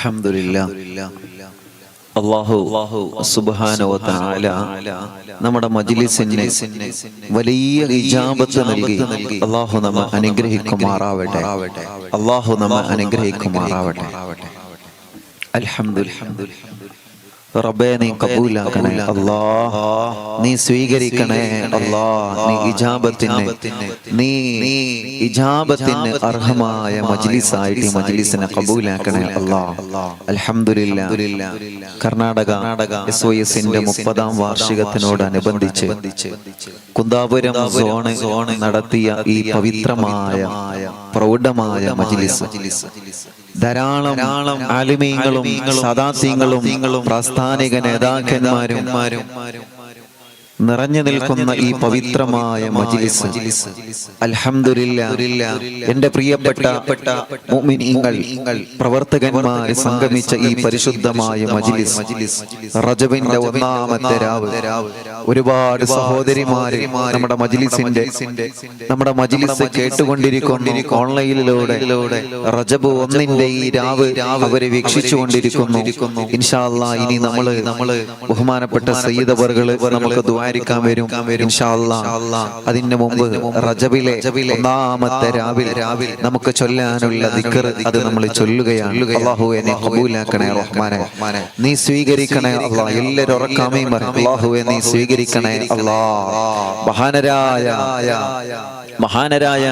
അൽഹംദുലില്ലാ അല്ലാഹു സുബ്ഹാനഹു വ തആല നമ്മുടെ മജ്ലിസിന് വലിയ ഇജാബത്ത് നൽകി അല്ലാഹു നമ്മെ അനുഗ്രഹിക്കുമാറാവട്ടെ. അല്ലാഹു നമ്മെ അനുഗ്രഹിക്കുമാറാവട്ടെ. അൽഹംദുലില്ലാ. റബ്ബേ നീ കബൂലാക്കണേ അല്ലാഹ്, നീ സ്വീകരിക്കണേ അല്ലാഹ്, നീ ഇജാബത്തിന് അർഹമായ മജ്ലിസായിട്ട് മജ്ലിസിനെ കബൂലാക്കണേ അല്ലാഹ്. അൽഹംദുലില്ലാ. കർണാടക SOSന്റെ 30ാം വാർഷികത്തിനോടനുബന്ധിച്ച് കുന്താപുരം സോൺ നടത്തിയ ഈ പവിത്രമായ പ്രൗഢമായ മജ്ലിസ് ധാരാളം ആലിമീങ്ങളും സദാത്യങ്ങളും പ്രസ്ഥാനിക നേതാക്കന്മാരും നിറഞ്ഞു നിൽക്കുന്ന ഈ പവിത്രമായ മജ്ലിസ് അൽഹംദുലില്ലാ, എന്റെ പ്രിയപ്പെട്ട മുഅ്മിനീങ്ങൾ പ്രവർത്തകന്മാർ സംഗമിച്ച ഈ പരിശുദ്ധമായ മജ്ലിസ് റജബിന്റെ 1ാമത്തെ രാവ് ഒരുപാട് സഹോദരിമാര് നമ്മുടെ മജ്ലിസ് കേട്ടുകൊണ്ടിരിക്കുന്നു. ഓൺലൈനിലൂടെ റജബ് 1ന്റെ ഈ രാവ് അവരെ വീക്ഷിച്ചുകൊണ്ടിരിക്കുന്നു. ഇൻഷാ അല്ലാഹ് ഇനി നമ്മള് ബഹുമാനപ്പെട്ട സയ്യിദ് അവർകള് നമുക്ക് ദുആരിക്കാൻ വരും ഇൻഷാ അല്ലാഹ്. അതിന് മുമ്പ് റജബിലെ 1ാമത്തെ രാവിലെ നമുക്ക് ചൊല്ലാനുള്ള ദിക്ർ അത് നമ്മൾ ചൊല്ലുകയാണ്. അല്ലാഹുവേ നീ ഖബൂലാക്കണേ റഹ്മാനെ, നീ സ്വീകരിക്കണേ അല്ലാഹ്. എല്ലാവരും ഉറക്കാമേ പറ അല്ലാഹുവേ നീ സ്വീകരിക്കണേ അല്ലാഹ്. മഹാനരായ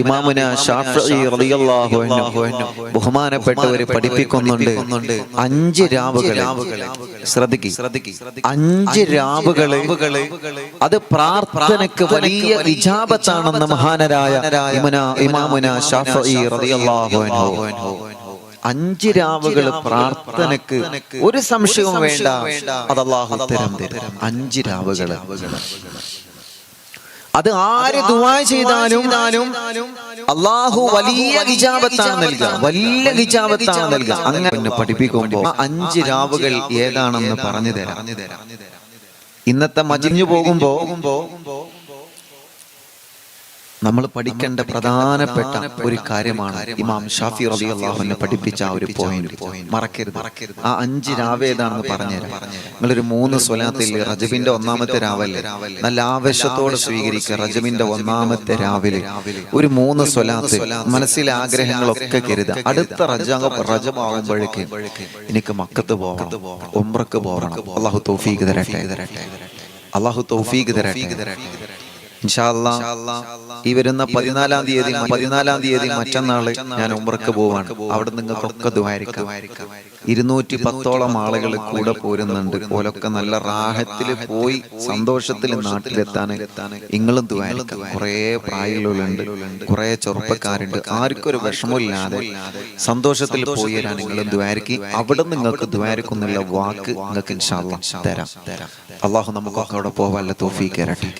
ഇമാമുന ശാഫിഈ റളിയല്ലാഹു അൻഹു ബഹുമാനപ്പെട്ടവരെ പഠിപ്പിക്കുന്നുണ്ട് 5 രാവുകൾ. ശ്രദ്ധിക്കുക, 5 രാവുകള് അത് പ്രാർത്ഥനയ്ക്ക് വലിയ ഇജാബത്താണെന്ന് മഹാനരായ ഇമാമുന ശാഫിഈ റളിയല്ലാഹു അൻഹു 5 രാവുകൾ പ്രാർത്ഥനയ്ക്ക് ഒരു സംശയവും വേണ്ട, അത് അല്ലാഹു ഉത്തരം തരും. 5 രാവുകൾ അത് ആര് ദുആ ചെയ്താലും അല്ലാഹു വലിയ ഇജാബത്താണ് നൽകുക. അങ്ങനെ പഠിപ്പിക്കുമ്പോൾ 5 രാവുകൾ ഏതാണെന്ന് പറഞ്ഞു തരാം. ഇന്നത്തെ മജ്ലിസിന് പോകുമ്പോ നമ്മൾ പഠിക്കേണ്ട പ്രധാനപ്പെട്ട ഒരു കാര്യമാണ് ഇമാം ഷാഫി റളിയല്ലാഹു അൻഹു പഠിപ്പിച്ച ആ ഒരു പോയിന്റ് മറക്കരുത്. ആ 5 രാവ് ഏതാണെന്ന് പറഞ്ഞുതരാം. നിങ്ങളൊരു 3 സ്വലാത്തിൽ റജബിന്റെ 1ാമത്തെ രാവല്ലേ നല്ല ആവേശത്തോടെ സ്വീകരിക്കുക. റജബിന്റെ 1ാമത്തെ രാവിലെ ഒരു 3 സ്വലാത്ത് മനസ്സിലെ ആഗ്രഹങ്ങളൊക്കെ കരുതുക. അടുത്ത റജബ് ആവുമ്പോഴേക്ക് എനിക്ക് മക്കത്ത് പോകണം, ഉംറക്ക് പോകണം. അല്ലാഹു തൗഫീഖ് തരട്ടെ. ഇൻഷാ അല്ലാഹ് ഈ വരുന്ന 14ാം തീയതി മറ്റന്നാള് ഞാൻ ഉംറക്ക് പോവാണ്. അവിടെ നിങ്ങൾക്കൊക്കെ ദുആരിക്കാം. 210ഓളം ആളുകൾ കൂടെ പോരുന്നുണ്ട്. ഓലൊക്കെ നല്ല റാഹത്തിൽ പോയി സന്തോഷത്തിൽ നാട്ടിലെത്താൻ നിങ്ങളും ദുആരിക്കാം. കുറേ പ്രായമുള്ളവരുണ്ട്, കുറേ ചെറുപ്പക്കാരുണ്ട്. ആർക്കും ഒരു വിഷമമില്ലാതെ സന്തോഷത്തിൽ പോയി തരാൻ നിങ്ങളും ദുആരിക്കി. അവിടെ നിങ്ങൾക്ക് ദുആരിക്കുന്നുള്ള വാക്ക് നിങ്ങൾക്ക് ഇൻഷാ അല്ലാഹ് തരാം. അല്ലാഹു നമുക്കൊക്കെ അവിടെ പോവാനുള്ള തൗഫീഖ് തരട്ടെ.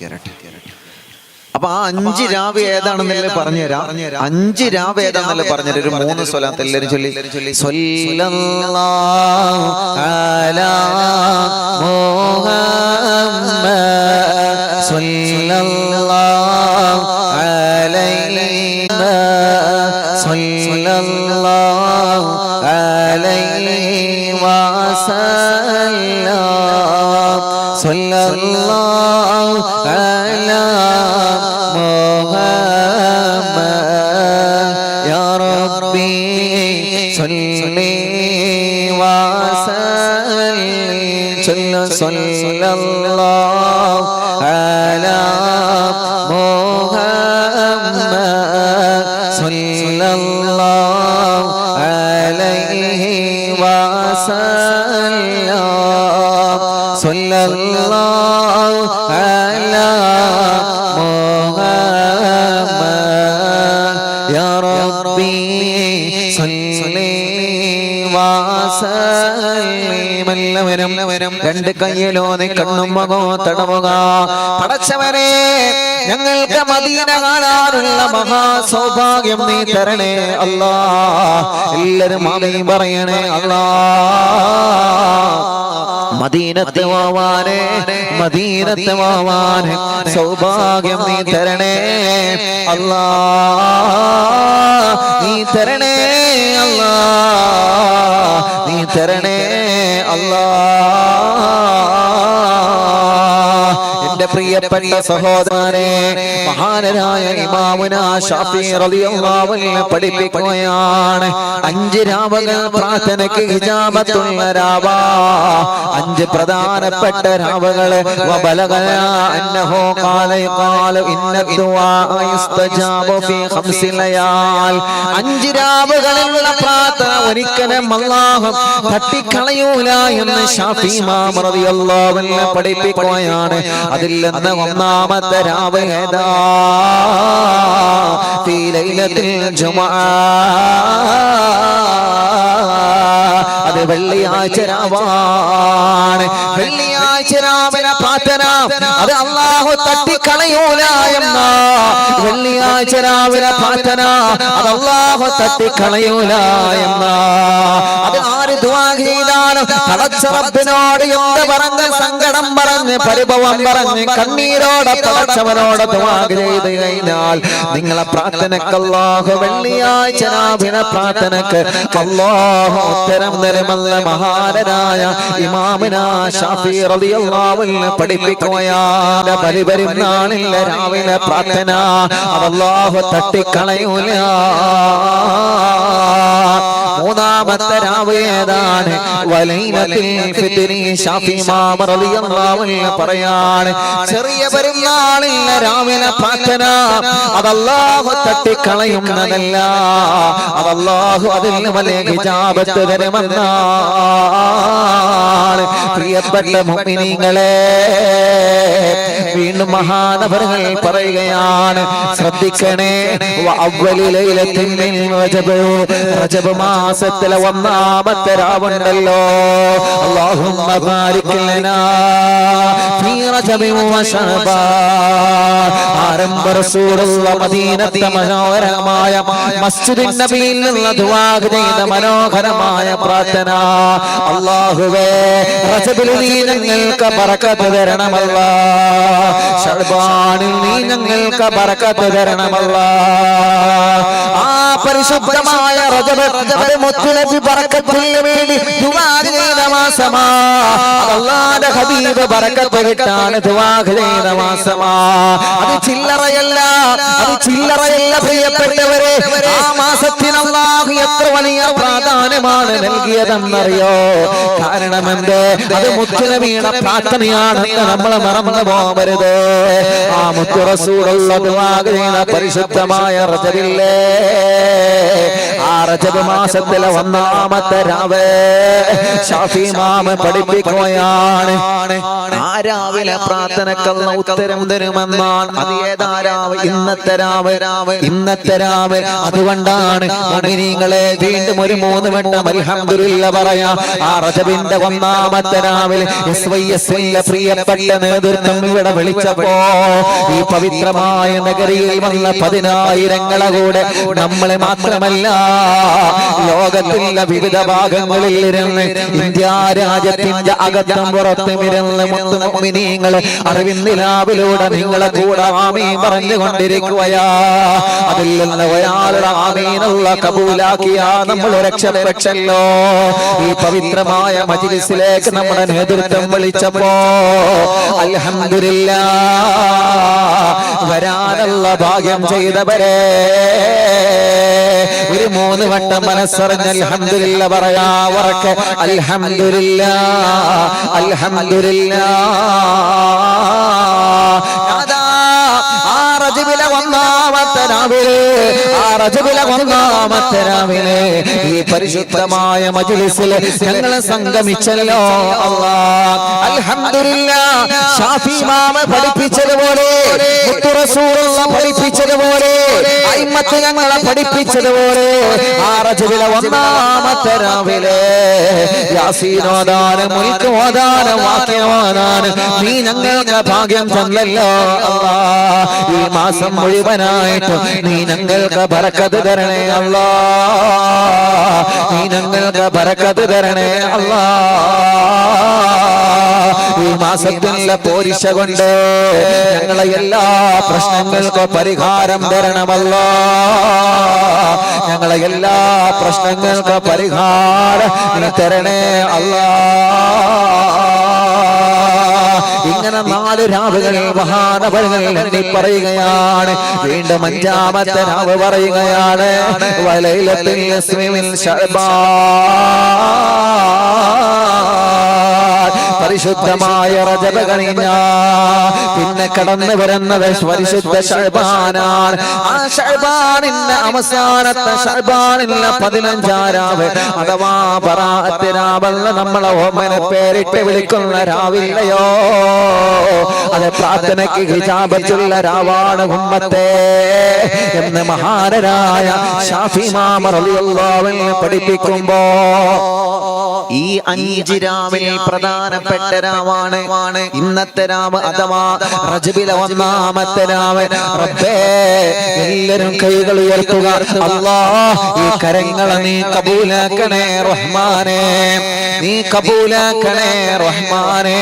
അപ്പൊ ആ 5 രാവ് ഏതാണെന്നല്ലേ പറഞ്ഞുതരാം. 5 രാവ് ഏതാണെന്നല്ലേ പറഞ്ഞുതരാം. ഒരു 3 സ്വലാത്ത് എല്ലാവരും ചൊല്ലി. സ്വല്ലല്ലാഹു അലാ മുഹമ്മദ് സ്വല്ലല്ലാഹു അലൈഹി സ്വല്ലല്ലാഹു അലൈഹി വസല്ലം സ്വല്ലല്ലാഹു അലാ സ്വല്ലല്ലാഹു അലാ മുഹമ്മദ് സ്വല്ലല്ലാഹു അലൈഹി വസല്ലം സ്വല്ലല്ലാഹു അലാ മുഹമ്മദ് യാ റബ്ബി സ്വല്ലി വസല്ലിം. എല്ലാവരും 2 കയ്യിലോനെ കണ്ണും മുഖവും തടവുക. പടച്ചവനെ ഞങ്ങൾക്ക് മദീന കാണാനുള്ള മഹാസൗഭാഗ്യം നീ തരണേ അല്ലാഹ്. എല്ലാവരും ആമീൻ പറയണേ അല്ലാഹ്. മദീനത്ത് പോവാനെ സൗഭാഗ്യം നീ തരണേ അല്ലാഹ്. നീ തരണേ അല്ലാഹ്. തരണേ അല്ലാ. എന്റെ പ്രിയപ്പെട്ട സഹോദരനെ, മഹാനായ ഇമാമുനാ ശാഫിഈ റളിയല്ലാഹു അൻഹു പഠിപ്പിക്കുകയാണ്, 5 രാവുകൾ പ്രാർത്ഥനയ്ക്ക് ഇജാബത്തുള്ള രാവാ. 5 പ്രധാനപ്പെട്ട രാവുകൾ. വബലഗനാ അന്നഹു ഖാല ഇന്ന ദുആ യുസ്തജാബു ഫീ 5 ലയാൽ. 5 രാവുകളിലുള്ള പ്രാർത്ഥന ഒരിക്കലും അല്ലാഹു തട്ടിക്കളയൂല എന്ന് ശാഫിഈ ഇമാം റളിയല്ലാഹു അൻഹു പഠിപ്പിക്കുകയാണ്. അതിൽ നിന്ന് ഒന്നാമത്തെ രാവ് ഏതാ? ഫീ ലൈലത്തുൽ ജുമുഅ. അത് വെള്ളിയാഴ്ച രാവാണ്. വെള്ളിയാഴ്ച രാവിലെ പ്രാർത്ഥന അത് അല്ലാഹു തട്ടിക്കളയൂല എന്ന. വെള്ളിയാഴ്ച രാവിലെ പ്രാർത്ഥന അത് അല്ലാഹു തട്ടിക്കളയൂല എന്ന. അത് ആര് ദുആ ചെയ്താലും പടച്ച റബ്ബിനോട് എന്ത് പറഞ്ഞ് സങ്കടം പറഞ്ഞ് പരിഭവം പറഞ്ഞ് കണ്ണീരോടെ പടച്ചവനോട് ദുആ ചെയ്ത് കഴിഞ്ഞാൽ നിങ്ങളെ പ്രാർത്ഥനക്ക് അല്ലാഹു വെള്ളിയാഴ്ച രാവിലെ പ്രാർത്ഥനക്ക് അല്ലാഹു ഉത്തരം തരുമെന്ന് മഹാനായ ഇമാമുനാ ശാഫിഈ റളിയല്ലാഹു അൻഹു പഠിപ്പിക്കുകയാണ്. പരിപരിനാളിൽ രാവിലെ പ്രാർത്ഥന അല്ലാഹു തട്ടിക്കളയൂല. മൂന്നാമത്തെ രാവ് ഏതാണ്? വലൈലത്തുൽ ഫിത്രി. ശാഫിഈ ഇമാം റളിയല്ലാഹു അൻഹു പറയാണ്, ചെറിയ പെരുന്നാളിൽ രാവിലെ പ്രാർത്ഥന അത് അല്ലാഹു തട്ടിക്കളയുന്നതല്ല, അത് അല്ലാഹു അതിൽ വലിയ ഇജാബത്ത് തരുമെന്നാണ്. പ്രിയപ്പെട്ട മുഅ്മിനീങ്ങളെ, വീണ്ടും മഹാനവറുകൾ പറയുകയാണ്, ശ്രദ്ധിക്കണേ. അവ്വലി ലൈലത്തിൻ മിൻ റജബ്. റജബ് മാസത്തിലെ ഒന്നാമത്തെ രാവുണ്ടല്ലോ. അല്ലാഹുമ്മ ബാരിക് ലനാ ഫീ റജബി വ ശഅബാൻ. ആരംഭ റസൂലുള്ളാഹി മദീനത്തെ മനോഹരമായ മസ്ജിദുൻ നബിയിൽ നിന്ന് ദുആ ചെയ്ത മനോഹരമായ പ്രാർത്ഥന. അല്ലാഹുവേ, റജബിൽ നീ ഞങ്ങൾക്ക് ബറക്കത്ത് തരണമല്ലാ. ശഅബാനിൽ നീ ഞങ്ങൾക്ക് ബറക്കത്ത് തരണമല്ലാ. ആ പരിശുദ്ധമായ റജബ് അത് മുത്തുനബി ബറക്കത്തിന് വേണ്ടി ദുആ ചെയ്ത മാസമാ. അല്ലാഹുവിന്റെ ഹബീബ് ബറക്കത്ത് കിട്ടാൻ ദുആ ചെയ്ത മാസമാ. അത് ചില്ലറയല്ല, അത് ചില്ലറയല്ല പ്രിയപ്പെട്ടവരെ. ആ മാസത്തിന് അല്ലാഹു എത്ര വലിയ പ്രാധാന്യമാണ് നൽകിയതെന്നറിയോ? കാരണം എന്ത്? അത് മുത്തുനബിയുടെ പ്രാർത്ഥനയാണെന്ന് നമ്മൾ മറന്നു പോകരുത്. ആ മുത്തു റസൂലുള്ളാഹി ദുആ ചെയ്ത പരിശുദ്ധമായ റജബില്ലേ, ആ റജബ് മാസത്തിലെ ഒന്നാമത്തെ രാവ് ശാഫിഈ ഇമാം പഠിപ്പിക്കുകയാണ്. ആ രാവിലെ പ്രാർത്ഥനക്കുള്ള ഉത്തരം തരുമെന്നാണ്. അത് ഏതാ രാവ്? ഇന്നത്തെ രാവ്. ഇന്നത്തെ രാവ്. അതുകൊണ്ടാണ് മുഅ്മിനീങ്ങളെ വീണ്ടും ഒരു 3 വട്ടം അൽഹംദുലില്ലാഹ് പറയാം. ആ റജബിന്റെ ഒന്നാമത്തെ രാവിലെ SYSന്റെ പ്രിയപ്പെട്ട നേതൃത്വം ഇവിടെ വിളിച്ചപ്പോ ഈ പവിത്രമായ നഗരിയിൽ വന്ന 10,000ങ്ങളെ കൂടെ നമ്മളെ മാത്രമല്ല ലോകത്തിലെ വിവിധ ഭാഗങ്ങളിൽ ഇരുന്ന് ഇന്ത്യ രാജ്യത്തിന്റെ അകത്തും പുറത്തും ഇരുന്ന് മുഅ്മിനീങ്ങൾ അറിവിന്ദിലാവിലൂടെ നിങ്ങളെ കൂടെ ആമീൻ പറഞ്ഞുകൊണ്ടിരിക്കുകയാ. അതിൽ നിന്ന് ഒരാളുടെ ആമീനുള്ള കബൂലാക്കിയാ നമ്മൾ രക്ഷപ്പെട്ടല്ലോ. ഈ പവിത്രമായ മജ്ലിസിലേക്ക് നമ്മുടെ നേതൃത്വം വിളിച്ചപ്പോ അൽഹംദുലില്ലാഹ് വരാനുള്ള ഭാഗ്യം ചെയ്തവരെ ഒരു 3 വട്ടം മനസ്സറിഞ്ഞ് അൽഹംദുലില്ലാഹ് പറയാ. ഉറക്കെ അൽഹംദുലില്ലാഹ് അൽഹംദുലില്ലാഹ്. ആ റജബിലെ ഒന്നാമത്തെ രാവിലെ ഈ പരിശുദ്ധമായ മജ്ലിസിൽ ഞങ്ങൾ സംഗമിച്ചല്ലോ. അല്ലാഹ് അൽഹംദുലില്ലാഹ്. ശാഫിഈ ഇമാം പഠിപ്പിച്ചതുപോലെ, മുത്തു റസൂലുള്ളാഹി പഠിപ്പിച്ചതുപോലെ, അയിമ്മത്ത് ഞങ്ങളെ പഠിപ്പിച്ചതുപോലെ ആ റജബിലെ ഒന്നാമത്തെ രാവിലെ യാസീൻ ഓതാനും മുൽക്ക് ഓതാനും വാക്യം ഓതാനും നീ ഞങ്ങൾക്ക് ഭാഗ്യം തന്നല്ലോ. അല്ലാഹ് ഈ മാസം മുഴുവനായിട്ട് നീ ഞങ്ങൾക്ക് ബറക്കത്ത് തരണേ. അല്ലാഹ് നീ ഞങ്ങൾക്ക് ബറക്കത്ത് തരണേ അല്ലാ. ഈ മാസത്തിലെ പോരിശ കൊണ്ട് ഞങ്ങളെ എല്ലാ പ്രശ്നങ്ങൾക്കും പരിഹാരം തരണമല്ലോ. ഞങ്ങളെ എല്ലാ പ്രശ്നങ്ങൾക്കും പരിഹാരം തരണേ അല്ലാ. ഇങ്ങനെ 4 രാവുകൾ മഹാനവകൾ എണ്ണി പറയുകയാണ്. വീണ്ടും 5ാമത്തെ രാവ് പറയുകയാണ്. വലൈലത്തുൽ യസ്മിൽ ശഅബാൻ, പരിശുദ്ധമായ റജബ് കഴിഞ്ഞ പിന്നെ കടന്നു വരുന്നത് പരിശുദ്ധ ശഅബാനാണ്. ആ ശഅബാനിന്റെ അവസാനത്തെ ശഅബാനിലെ 15ാം രാവ് അഥവാ ബറാഅത്ത് രാവെന്ന് നമ്മളെ ഓമന പേരിട്ട് വിളിക്കുന്ന രാവില്ലയോ, അത് പ്രാർത്ഥനയ്ക്ക് ഹിജാബത്തുള്ള രാവാണ് ഉമ്മത്തെ എന്ന് മഹാനരായ ശാഫി ഇമാം റളിയല്ലാഹു അൻഹു പഠിപ്പിക്കുമ്പോ ഈ 5 രാവിൽ പ്രധാനപ്പെട്ട രാവാണ് ഇന്നത്തെ രാവ് അഥവാ റജബിലെ 1ാമത്തെ രാവ്. റബ്ബേ, എല്ലാവരും കൈകൾ ഉയർത്തുക. അല്ലാഹ്, ഈ കരങ്ങളെ നീ കബൂലാക്കണേ റഹ്മാനേ, നീ കബൂലാക്കണേ റഹ്മാനേ,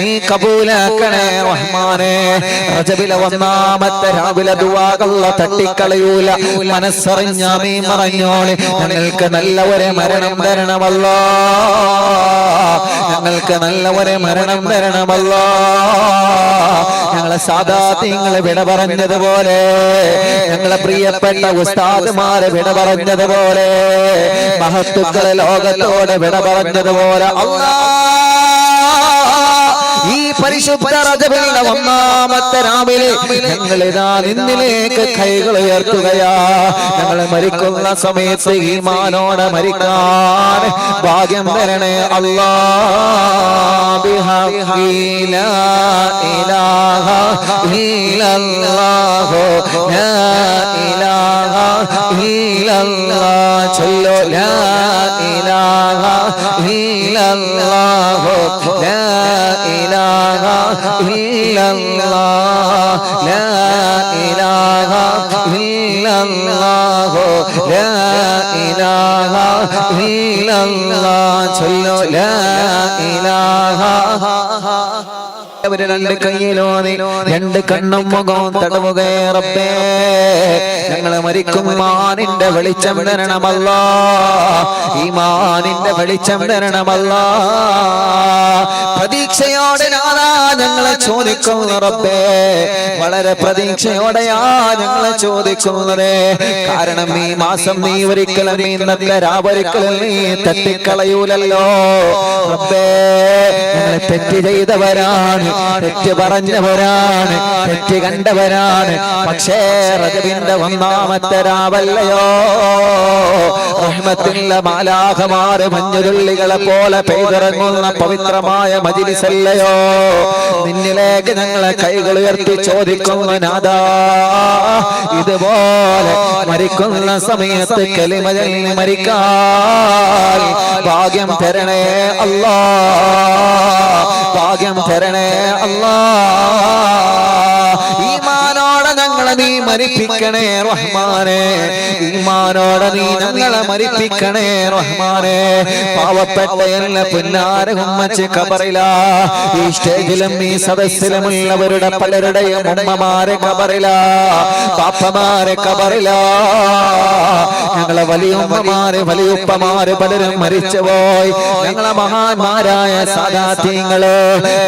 നീ കബൂലാക്കണേ റഹ്മാനേ. റജബിലെ 1ാമത്തെ രാവിലെ ദുആകള തട്ടിക്കളയൂല. മനസ്സറിഞ്ഞ ആമീൻ പറഞ്ഞോളി. ഞങ്ങൾക്ക് നല്ല ഒരു മരണം തരണമല്ലോ, ഞങ്ങൾക്ക് നല്ല ഒരു മരണം തരണമല്ലോ. ഞങ്ങളെ സാദാത്യങ്ങളെ വിട പറഞ്ഞതുപോലെ, ഞങ്ങളെ പ്രിയപ്പെട്ട ഉസ്താദുമാരെ വിട പറഞ്ഞതുപോലെ, മഹത്തുക്കളെ ലോകത്തോട് വിട പറഞ്ഞതുപോലെ ഈ പരിശുദ്ധ റജബിലെ 1ാമത്തെ രാവിലെ ഞങ്ങളിതാ നിന്നിലേക്ക് കൈകൾ ഉയർത്തുകയാ. ഞങ്ങൾ മരിക്കുന്ന സമയത്ത് ഈമാനോടെ മരിക്കാൻ ഭാഗ്യം തരണേ അല്ലാ. ബിഹഖി ലാ ഇലാഹ ഇല്ലല്ലാഹു ലാ ഇലാഹ ഇല്ലല്ലാഹ്. ചൊല്ലോ ലാ ഇലാഹ ഇല്ലല്ലാഹു ലാ ഇലാഹ ഇല്ലല്ലാഹ് ലാ ഇലാഹ ഇല്ലല്ലാഹു ലാ ഇലാഹ ഇല്ലല്ലാഹ്. ചൊല്ലോ ലാ ഇലാഹ. അവര് 2 കൈയിലോനി 2 കണ്ണും മുഖവും തടവുകേ. റബ്ബേ, ഞങ്ങളെ മരിക്കും ഈമാനിന്റെ വെളിച്ചം തരണമല്ലാ, ഈമാനിന്റെ വെളിച്ചം തരണമല്ലാ. പ്രതീക്ഷയോടെ നാദാ ഞങ്ങളെ ചോദിക്കുന്നു റബ്ബേ, വളരെ പ്രതീക്ഷയോടെയാ ഞങ്ങളെ ചോദിക്കുന്നത്. കാരണം ഈ മാസം നീ ഒരിക്കലും ഇന്നത്തെ രാവൊരിക്കലും നീ തട്ടിക്കളയൂലല്ലോ റബ്ബേ. ഞങ്ങളെ തെറ്റ് ചെയ്തവരാണ്, തെറ്റ് പറഞ്ഞവരാണ്, തെറ്റ് കണ്ടവരാണ്. പക്ഷേ റജബിന്റെ 1ാമത്തെ രാവല്ലയോ, റഹ്മത്തിന്റെ മാലാഖമാര് മഞ്ഞുരുള്ളികളെ പോലെ പെയ്തിറങ്ങുന്ന പവിത്രമായ മജ്‌ലിസല്ലയോ. നിന്നിലേക്ക് ഞങ്ങളെ കൈകൾ ഉയർത്തി ചോദിക്കുന്നു നാദാ, ഇതുപോലെ മരിക്കുന്ന സമയത്ത് കലിമ ചൊല്ലി മരിക്കാൻ ഭാഗ്യം തരണേ അല്ലാ, ഭാഗ്യം തരണേ അല്ലാ. ഈമാനോടെ ഞങ്ങളെ നീ മരിപ്പിക്കണേ റഹ്മാനേ, ഈമാനോടെ നീ ഞങ്ങളെ മരിപ്പിക്കണേ റഹ്മാനേ. പാവപ്പെട്ട എല്ലാ പുന്നാര ഉമ്മച്ച് ഖബറിലാ, ഈ സ്റ്റേജിലും ഈ സദസ്സിലുമുള്ളവരുടെ പലരുടെയും ഉമ്മമാരെ ഖബറിലാ, പാപ്പമാരെ ഖബറിലാ. ഞങ്ങളെ വലിയ ഉമ്മമാര് വലിയുപ്പമാര് പലരും മരിച്ചുപോയി. ഞങ്ങളെ മഹാന്മാരായ സാദാത്യങ്ങള്,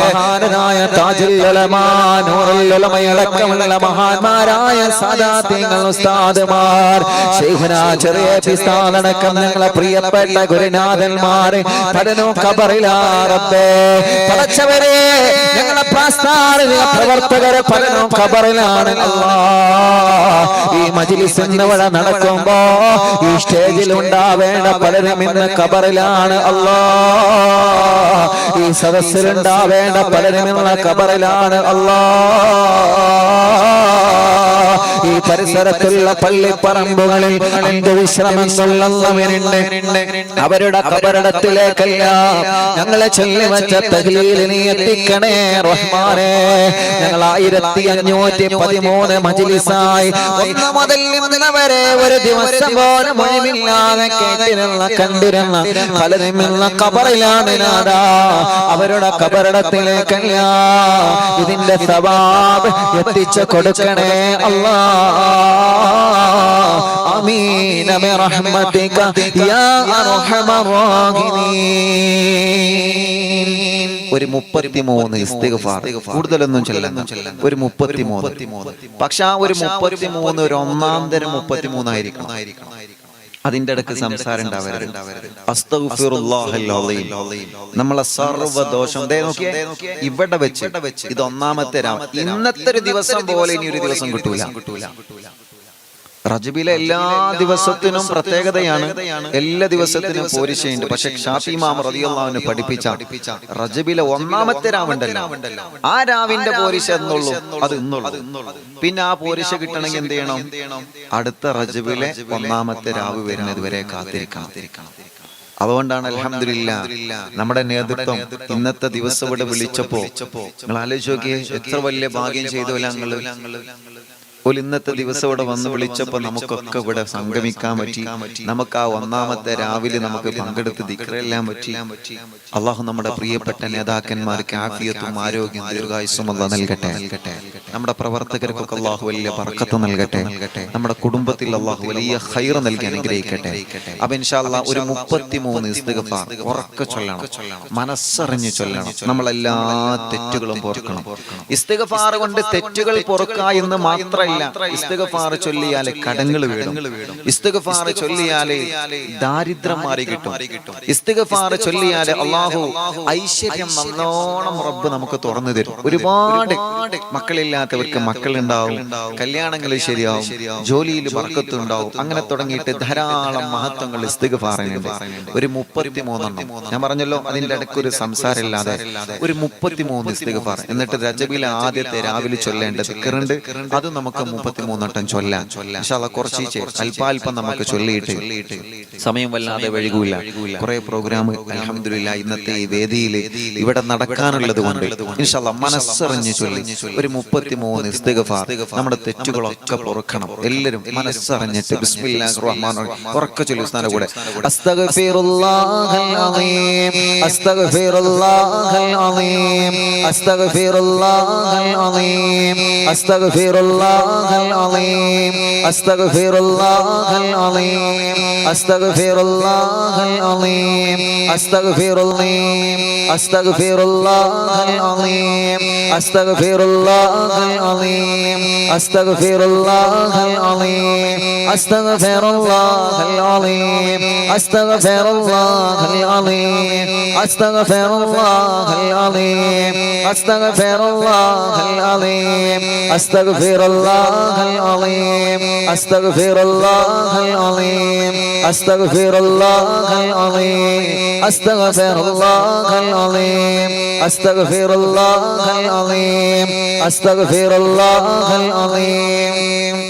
മഹാനായ താജുൽ ഉലമാ നൂറുൽ ഉലമയടക്കമുള്ള മഹാന്മാരായ സാദാത്യങ്ങൾ, ഉസ്താദുമാർ, ശൈഖുനാ ചെറിയ പിസ്താദടക്കം ഞങ്ങളെ പ്രിയപ്പെട്ട ഗുരുനാഥന്മാര് പലരും ഖബറിലാ. റബ്ബേ, പടച്ചവരെ, ഞങ്ങളെ പ്രാസ്ഥാനിക പ്രവർത്തകരെ പലരും ഖബറിലാണ് അല്ലാഹ്. ഈ മജ്‌ലിസ് ഇവിടെ നടക്കുമ്പോ ഈ സ്റ്റേജിൽ ഉണ്ടാവേണ്ട പലരും ഇന്ന് ഖബറിലാണ് അല്ലാഹ്. ഈ സദസ്സിലുണ്ടാവേണ്ട പലരും ഇന്ന് ഖബറിലാണ് അല്ലാഹ്. ഈ പരിസരത്തുള്ള പള്ളിപ്പറമ്പുകളിൽ അന്ത്യവിശ്രമം കൊള്ളുന്നവരുണ്ട്. അവരുടെ കബറിടത്തിലേക്കെല്ലാം ഞങ്ങളെ ചൊല്ലിവച്ച തഹ്ലീൽ നീ എത്തിക്കണേ റഹ്മാനേ. ഞങ്ങൾ 1513 മജ്‌ലിസായി 1 മുതൽ ഇന്ന് വരെ ഒരു ദിവസം പോലും ഒഴിവില്ലാതെ കേട്ടിരുന്ന കണ്ടിരുന്ന പലരും ഇന്ന് ഖബറിലാണ് നാദാ. അവരുടെ ഖബറിടത്തിലേക്കെല്ലാം ഇതിന്റെ സവാബ് എത്തിച്ചു കൊടുക്കണേ അല്ലാഹ്. ആമീൻ ബിറഹ്മതിക യാ അർഹമർ റഹീമീൻ. ഒരു 33 ഇസ്തിഗ്ഫാർ, കൂടുതലൊന്നും ചൊല്ലുന്നു, ഒരു 33. പക്ഷെ ആ ഒരു 33 ഒരു ഒന്നാം തരം 33 ആയിരിക്കണം. അതിന്റെ ഇടയ്ക്ക് സംസാരം ഉണ്ടാവരുത്. അസ്തഗ്ഫിറുല്ലാഹൽ അലീം. നമ്മളെ സർവ്വ ദോഷം ഇവിടെ വെച്ച് ഇത് ഒന്നാമത്തെ രാവ്. ഇന്നത്തെ ഒരു ദിവസം പോലെ ഇനി ഒരു ദിവസം കിട്ടൂല. റജബിലെ എല്ലാ ദിവസത്തിനും പ്രത്യേകതയാണ്, എല്ലാ ദിവസത്തിനും പോരിശയുണ്ട്. പക്ഷെ ഷാഫി ഇമാം റളിയല്ലാഹു അൻഹു പഠിപ്പിച്ച റജബിലെ ഒന്നാമത്തെ രാവുണ്ടല്ലോ, ആ രാവിന്റെ പോരിശ എന്നുള്ളൂ, അത് ഇന്നുള്ളൂ. പിന്നെ ആ പോരിശ കിട്ടണമെങ്കിൽ എന്ത് ചെയ്യണം? അടുത്ത റജബിലെ ഒന്നാമത്തെ രാവ് വരുന്നത് വരെ കാത്തിരിക്കണം. അതുകൊണ്ടാണ് അൽഹംദുലില്ലാഹ് നമ്മുടെ നേതൃത്വം ഇന്നത്തെ ദിവസം ഇവിടെ വിളിച്ചപ്പോ നിങ്ങൾ ആലോചിച്ച് നോക്കിയേ, എത്ര വലിയ ഭാഗ്യം ചെയ്തോല ഞങ്ങള്. ഇന്നത്തെ ദിവസം ഇവിടെ വന്ന് വിളിച്ചപ്പോ നമുക്കൊക്കെ ഇവിടെ സംഗമിക്കാൻ പറ്റി. നമുക്ക് ആ ഒന്നാമത്തെ രാവിലെ നമുക്ക് പങ്കെടുത്ത് ദിക്റെല്ലാം പറ്റി. അള്ളാഹു നമ്മുടെ പ്രിയപ്പെട്ട നേതാക്കന്മാർക്ക് ആഫിയത്തും ആരോഗ്യം ദീർഘായുസ്സും അല്ലാഹു നൽകട്ടെ. നമ്മുടെ പ്രവർത്തകർക്കൊക്കെ അള്ളാഹു വലിയ ബർക്കത്ത് നൽകട്ടെ. നമ്മുടെ കുടുംബത്തിൽ അള്ളാഹു വലിയ ഖൈർ നൽകി അനുഗ്രഹിക്കട്ടെ. അപ്പൊ ഇൻഷാ അല്ലാഹ് ഒരു 33 ഇസ്തിഗ്ഫാർ ഉറക്കെ ചൊല്ലണം, മനസ്സറിഞ്ഞ് ചൊല്ലണം. നമ്മളെല്ലാ തെറ്റുകളും പൊറുക്കണം. ഇസ്തിഗ്ഫാർ കൊണ്ട് തെറ്റുകൾ പൊറുക്ക എന്ന് മാത്രമല്ല, ഇസ്തിഗ്ഫാർ ചൊല്ലിയാൽ കടങ്ങൾ വീടും. ഇസ്തിഗ്ഫാർ ചൊല്ലിയാൽ ദാരിദ്ര്യം മാറി കിട്ടും. ഇസ്തിഗ്ഫാർ ചൊല്ലിയാൽ അല്ലാഹു ഐശ്വര്യം നല്ലോണം റബ്ബ് നമുക്ക് തുറന്നു തരും. ഒരുപാട് മക്കളില്ലാത്തവർക്ക് മക്കളുണ്ടാവും, കല്യാണങ്ങൾ ശരിയാവും, ജോലിയിൽ ബർക്കത്ത് ഉണ്ടാവും. അങ്ങനെ തുടങ്ങിയിട്ട് ധാരാളം മഹത്വങ്ങൾ ഇസ്തിഗ്ഫാറിനുണ്ട്. ഒരു 33 ഞാൻ പറഞ്ഞല്ലോ, അതിന്റെ ഇടയ്ക്ക് ഒരു സംസാരമില്ലാതെ ഒരു 33 ഇസ്തിഗ്ഫാർ. എന്നിട്ട് രജബിലെ ആദ്യത്തെ രാവിലെ ചൊല്ലേണ്ട ദിക്റുണ്ട്, അത് നമുക്ക് 33 വട്ടം ചൊല്ലാം. ഇൻഷാ അല്ലാഹ് കുറച്ച് അല്പാൽപ്പം നമുക്ക് ചൊല്ലിയിട്ട് സമയം വല്ലാതെ വൈകൂല. കുറെ പ്രോഗ്രാം അൽഹംദുലില്ലാഹ് ഇന്നത്തെ ഈ വേദിയിൽ ഇവിടെ നടക്കാനുള്ളത് കൊണ്ട് ഇൻഷാ അല്ലാഹ് മനസ്സറിഞ്ഞ് ചൊല്ലി ഒരു 33 ഇസ്തിഗ്ഫാർ നമ്മുടെ തെറ്റുകളൊക്കെ പൊറുക്കണം. എല്ലാവരും മനസ്സറിഞ്ഞിട്ട് ബിസ്മില്ലാഹിർ റഹ്മാനിർ റഹീം ഉറക്കെ ചൊല്ലി ഉസ്താദിന്റെ കൂടെ അസ്തഗ്ഫിറുല്ലാഹൽ അലീം അസ്തഗ്ഫിറുല്ലാഹൽ അലീം അസ്തഗ്ഫിറുല്ലാഹൽ അലീം അസ്തഗ്ഫിറുല്ലാഹൽ അലീം അസ്തഗ്ഫിറുല്ലാഹൽ അലീം അസ്തഗ്ഫിറുല്ലാഹൽ അലീം അസ്തഗ്ഫിറുല്ലാഹൽ അലീം അസ്തഗ്ഫിറുല്ലാഹൽ അലീം അസ്തഗ്ഫിറുല്ലാഹൽ അലീം അസ്തഗ്ഫിറുല്ലാഹൽ അലീം അസ്തഗ്ഫിറുല്ലാഹൽ അലീം അസ്തഗ്ഫിറുല്ലാഹൽ അലീം അസ്തഗ്ഫിറുല്ലാഹൽ അലീം അസ്തഗ്ഫിറുല്ലാഹൽ അലീം അസ്തഗ്ഫിറുല്ലാഹൽ അലീം അസ്തഗ്ഫിറുല്ലാഹൽ അലീം അസ്തഗ്ഫിറുല്ലാഹൽ അലീം അസ്തഗ്ഫിറുല്ലാഹൽ അലീം അസ്തഗ്ഫിറുല്ലാഹൽ അലീം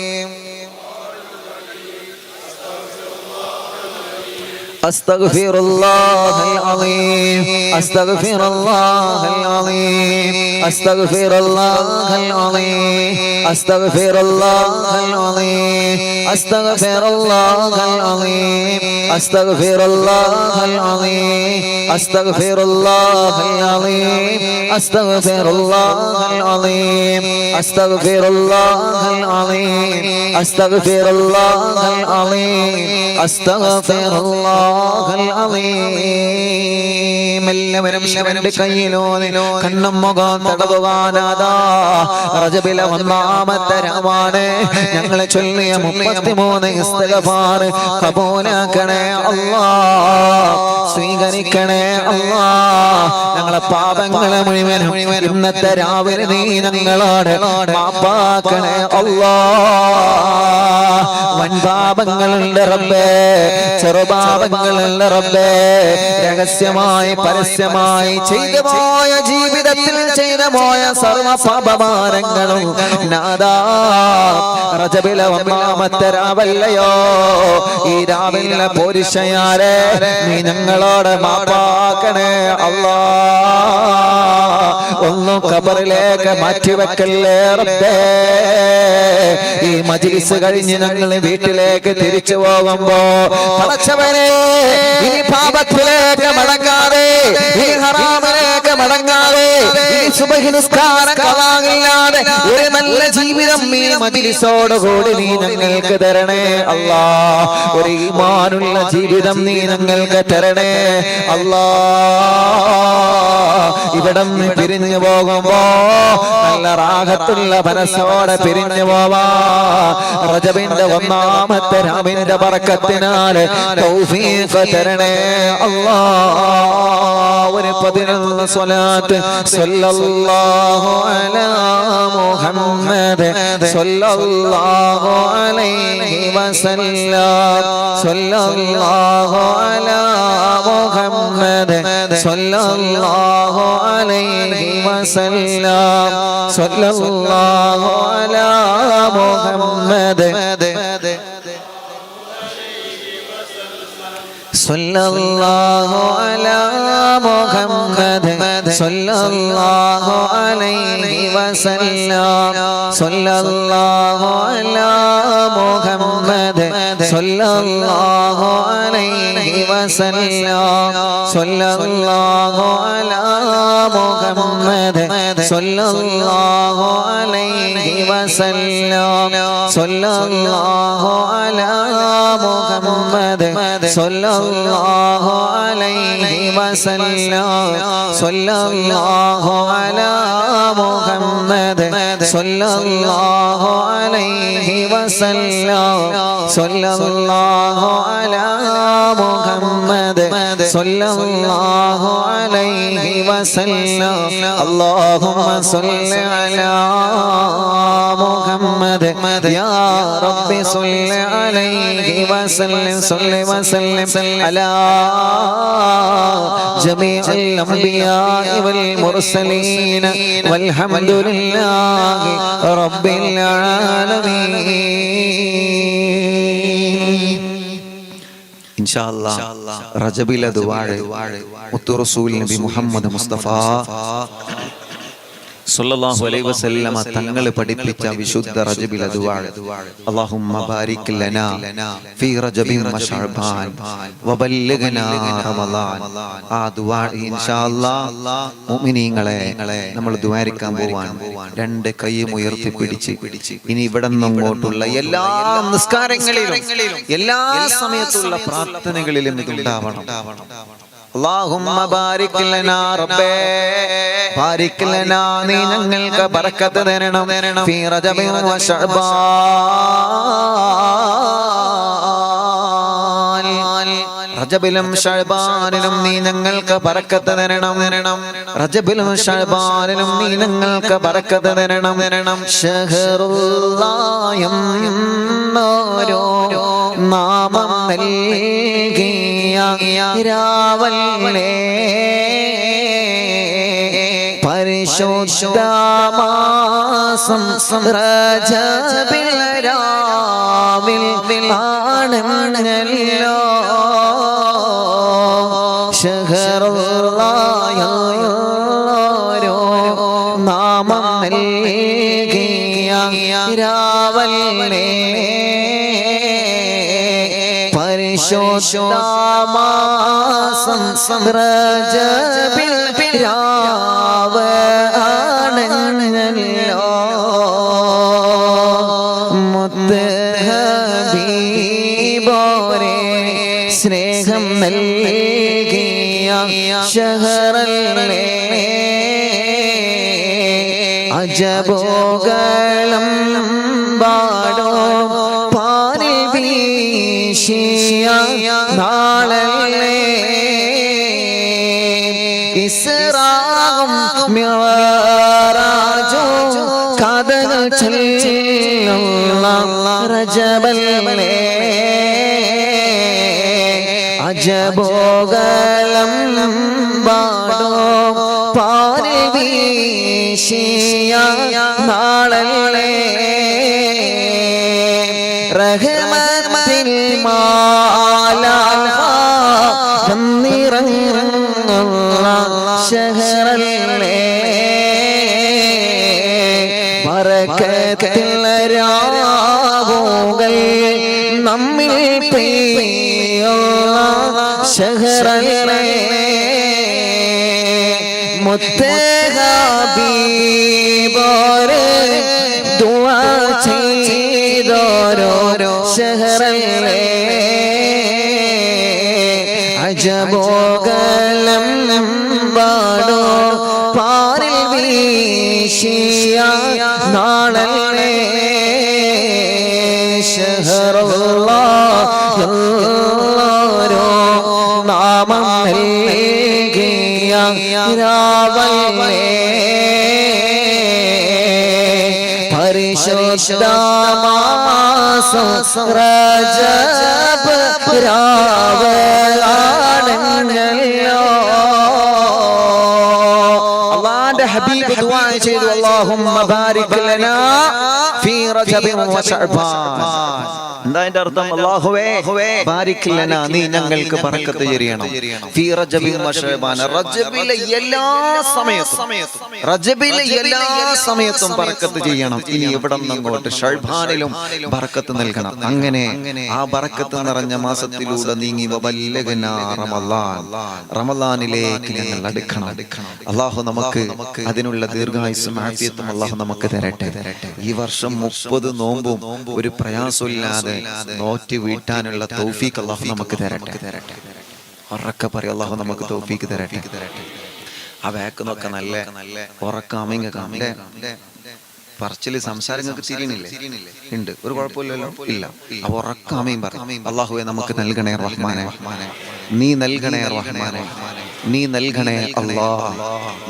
أستغفر الله العظيم أستغفر الله العظيم أستغفر الله العظيم أستغفر الله العظيم أستغفر الله العظيم أستغفر الله العظيم أستغفر الله العظيم أستغفر الله العظيم أستغفر الله العظيم أستغفر الله العظيم أستغفر الله എല്ലാവരും ശിവന്റെ കയ്യിലോ കണ്ണും മുഖം തടവുവാനാതാ. റജബിലെ ഒന്നാമത്തെ രാവാണ്. ഞങ്ങളെ ചൊല്ലിയ 33 ഇസ്തിഗ്ഫാർ കബൂലാക്കണേ അല്ലാഹ്. സ്വീകരിക്കണേ അല്ലാ. ഞങ്ങളെ പാപങ്ങളെ മുഴുവനും ഇന്നത്തെ രാവിലെ നീ ഞങ്ങളോട് മാപ്പാക്കണേ അല്ലാ. വൻപാപങ്ങളുണ്ട് റബ്ബേ, ചെറുപാപങ്ങളുണ്ട് റബ്ബേ. രഹസ്യമായി പരസ്യമായി ചെയ്തു പോയ ജീവിതത്തിൽ ചെയ്തു പോയ സർവ പാപഭാരങ്ങളും നാദാ റജബിലെ ഒന്നാമത്തെ രാവല്ലയോ, ഈ രാവിലെ പോരിശയാരെ നീ ഞങ്ങളോട് മാപ്പാക്കണേ അല്ലാ. ഒന്നും ഖബറിലേക്ക് മാറ്റിവെക്കല്ലേ റബ്ബേ. ഈ മജ്‌ലിസ് കഴിഞ്ഞ് ഞങ്ങൾ വീട്ടിലേക്ക് തിരിച്ചു പോകുമ്പോ പടച്ചവനെ ഈ പാപത്തിലേക്ക് മടങ്ങാതെ, ഈ ഹറാമിലേക്ക് മടങ്ങാതെ, ഈ സുബ്ഹി നിസ്കാരം കളാകില്ലാതെ ഒരു നല്ല ജീവിതം ഈ മജ്‌ലിസോടുകൂടി നീ ഞങ്ങൾക്ക് തരണേ അല്ലാ. ഒരു ഈമാനുള്ള ജീവിതം നീ ഞങ്ങൾക്ക് തരണേ അല്ലാ. ഇവിടം പിരിഞ്ഞു പോകുമ്പോ നല്ല റാഹത്തുള്ള മനസ്സോടെ പിരിഞ്ഞു പോവാ. റജബിന്റെ ഒന്നാമത്തെ രാവിന്റെ ബർക്കത്തിനാൽ തൗഫീഖ് തരണേ അല്ലാ. ഒരു 11 സ്വലാത്ത് സല്ലല്ലാഹു അലാ മുഹമ്മദ് സല്ലല്ലാഹു അലൈഹി വസല്ലം സല്ലല്ലാഹു അലാ മുഹമ്മദ് സല്ലല്ലാഹു അലൈഹി വസല്ലം സല്ലല്ലാഹു അലാ മുഹമ്മദ് സല്ലല്ലാഹു അലാ മുഹമ്മദ് സല്ലല്ലാഹു അലൈഹി വസല്ലം സല്ലല്ലാഹു അലാ മുഹമ്മദ് സല്ലല്ലാഹു അലൈഹി വസല്ലം സല്ലല്ലാഹു അലാ മുഹമ്മദ് സല്ലല്ലാഹു അലൈഹി വസല്ലം സല്ലല്ലാഹു അലാ മുഹമ്മദ് സല്ലല്ലാഹു അലൈഹി വസല്ലം സല്ലല്ലാഹു അലാ മുഹമ്മദ് സല്ലല്ലാഹു അലൈഹി വസല്ലം സല്ലല്ലാഹു അലാ മുഹമ്മദ് സല്ലല്ലാഹു അലൈഹി വസല്ലം. അല്ലാഹുമ്മ സ്വല്ലി അലാ മുഹമ്മദ് യാ റബ്ബി സ്വല്ലി അലൈഹി വസല്ലം സ്വല്ലി വസല്ലം അലാ ജമീഇൽ അംബിയാഇ വൽ മുർസലീൻ വൽഹംദുലില്ലാഹി റബ്ബിൽ ആലമീൻ. ഇൻഷാ അല്ലാഹ് റജബിലെ ദുആ മുത്തു റസൂൽ നബി മുഹമ്മദ് മുസ്തഫ സല്ലല്ലാഹു അലൈഹി വസല്ലമ തങ്ങൾ പഠിപ്പിച്ച വിശുദ്ധ റജബിലെ ദുആ. അല്ലാഹുമ്മ ബാരിക് ലനാ ഫീ റജബിൻ വശഅബാൻ വബല്ലിഗ്നാ റമളാൻ. ആ ദുആ ഇൻഷാ അല്ലാഹ് മുഅ്മിനീങ്ങളെ നമ്മൾ ദുആരിക്കാൻ പോവാൻ രണ്ട് കൈയും ഉയർത്തി പിടിച്ച് ഇനി ഇവിടെ നിന്നങ്ങോട്ടുള്ള എല്ലാ നിസ്കാരങ്ങളിലും എല്ലാ സമയത്തുള്ള പ്രാർത്ഥനകളിലും ഇതുണ്ടാവണം. അല്ലാഹുമ്മ ബാരിക് ലനാ റബ്ബേ ബാരിക് ലനാ നീ ഞങ്ങൾക്ക് ബർക്കത്ത് തരണം ഫീ റജബിൻ വശഅബാൻ. റജബിലും ശഅബാനിലും നീ ഞങ്ങൾക്ക് ബർക്കത്ത് തരണം. റജബിലും ശഅബാനിലും നീ ഞങ്ങൾക്ക് ബർക്കത്ത് തരണം. ശഹറുല്ലാഹി എന്നോരോ നാമം നൽകിയ രാവല്ലേ പരിശുദ്ധമാസം റജബിൽ രാവിൽ ആണെന്നല്ലോ ശഹറുല്ലാഹി ഓരോ നാമം നൽകിയ രാവല്ലേ പരിശുദ്ധമാസം റജബിൽ രാവ് ആണെന്നല്ലോ മുത്ത് ഹബീബോരെ സ്നേഹം നൽകിയ ശഹറല്ലേ അജബോകളം പാടോ പാരിൽ വീശിയ നാളല്ലേ ഇസ്റാഉം മിഅ്റാജും കഥകൾ ചൊല്ലുന്ന റജബല്ലേ അജബോഗലം പാടോ പാരിൽ വീശിയ നാളല്ലേ റഹ്മത്തിൽ മാലാഖ നിറങ്ങുന്ന ശഹറല്ലേ ബറകത്തിൽ രാവുകൾ നമ്മിൽ പെയ്യുന്ന ശഹറല്ലേ മുത്തേ ഹബീബോരെ ദുആ ചെയ്തോരോ ശഹറല്ലേ അജബോഗലം പാടോ പാരിൽ വീശിയ നാളല്ലേ ശഹറുല്ലാഹ് നാമം നൽകിയ രാവല്ലേ പരിശുദ്ധമാസം റജബ് രാവലാണല്ലോ അല്ലാഹുവിന്റെ ഹബീബ് ദുആ ചെയ്തു അല്ലാഹുമ്മ ബാരിക് ലനാ ഫീ റജബിൻ വ ശഅബാൻ എന്താ അതിന്റെ അർത്ഥം അല്ലാഹുവേ ബാരിക് ലനാ നീ ഞങ്ങൾക്ക് ബറക്കത്ത് ചൊരിയണം ഫീ റജബിൻ വ ശഅബാൻ റജബിലെ എല്ലാ സമയത്തും ബറക്കത്ത് ചെയ്യണം ഇനി ഇവിടെ അങ്ങോട്ട് ശഅബാനിലും ബറക്കത്ത് നൽകണം അങ്ങനെ ആ ബറക്കത്ത് നിറഞ്ഞ മാസത്തിലൂടെ നീങ്ങി വബല്ലഗനാ റമളാനിലേക്ക് ഞങ്ങൾ അടുക്കണം അല്ലാഹു നമുക്ക് അതിനുള്ള ദീർഘായുസ്സും ആഫിയത്തും അല്ലാഹു നമുക്ക് തരട്ടെ ഈ വർഷം 30 നോമ്പും ഒരു പ്രയാസമില്ലാതെ നോറ്റ് വീട്ടാനുള്ള തൗഫീഖ് അല്ലാഹു നമുക്ക് തരട്ടെ ഉറക്കെ പറയും അല്ലാഹു നമുക്ക് തൗഫീഖ് തരട്ടെ ആ വേക്കുന്നൊക്കെ നല്ല ഉറക്കാമിങ്ങ കാമിന്റെ പറച്ചില് സംസാരങ്ങൾക്ക് തിരിയണില്ലേ ഉണ്ട് ഒരു കുഴപ്പമില്ലല്ലോ ഇല്ല അപ്പൊ ഉറക്കാമയും പറയും അല്ലാഹുവേ നമുക്ക് നൽകണേ റഹ്മാനെ നീ നൽകണേ റഹ്മാനെ നീ നൽകണേ അല്ലാഹ്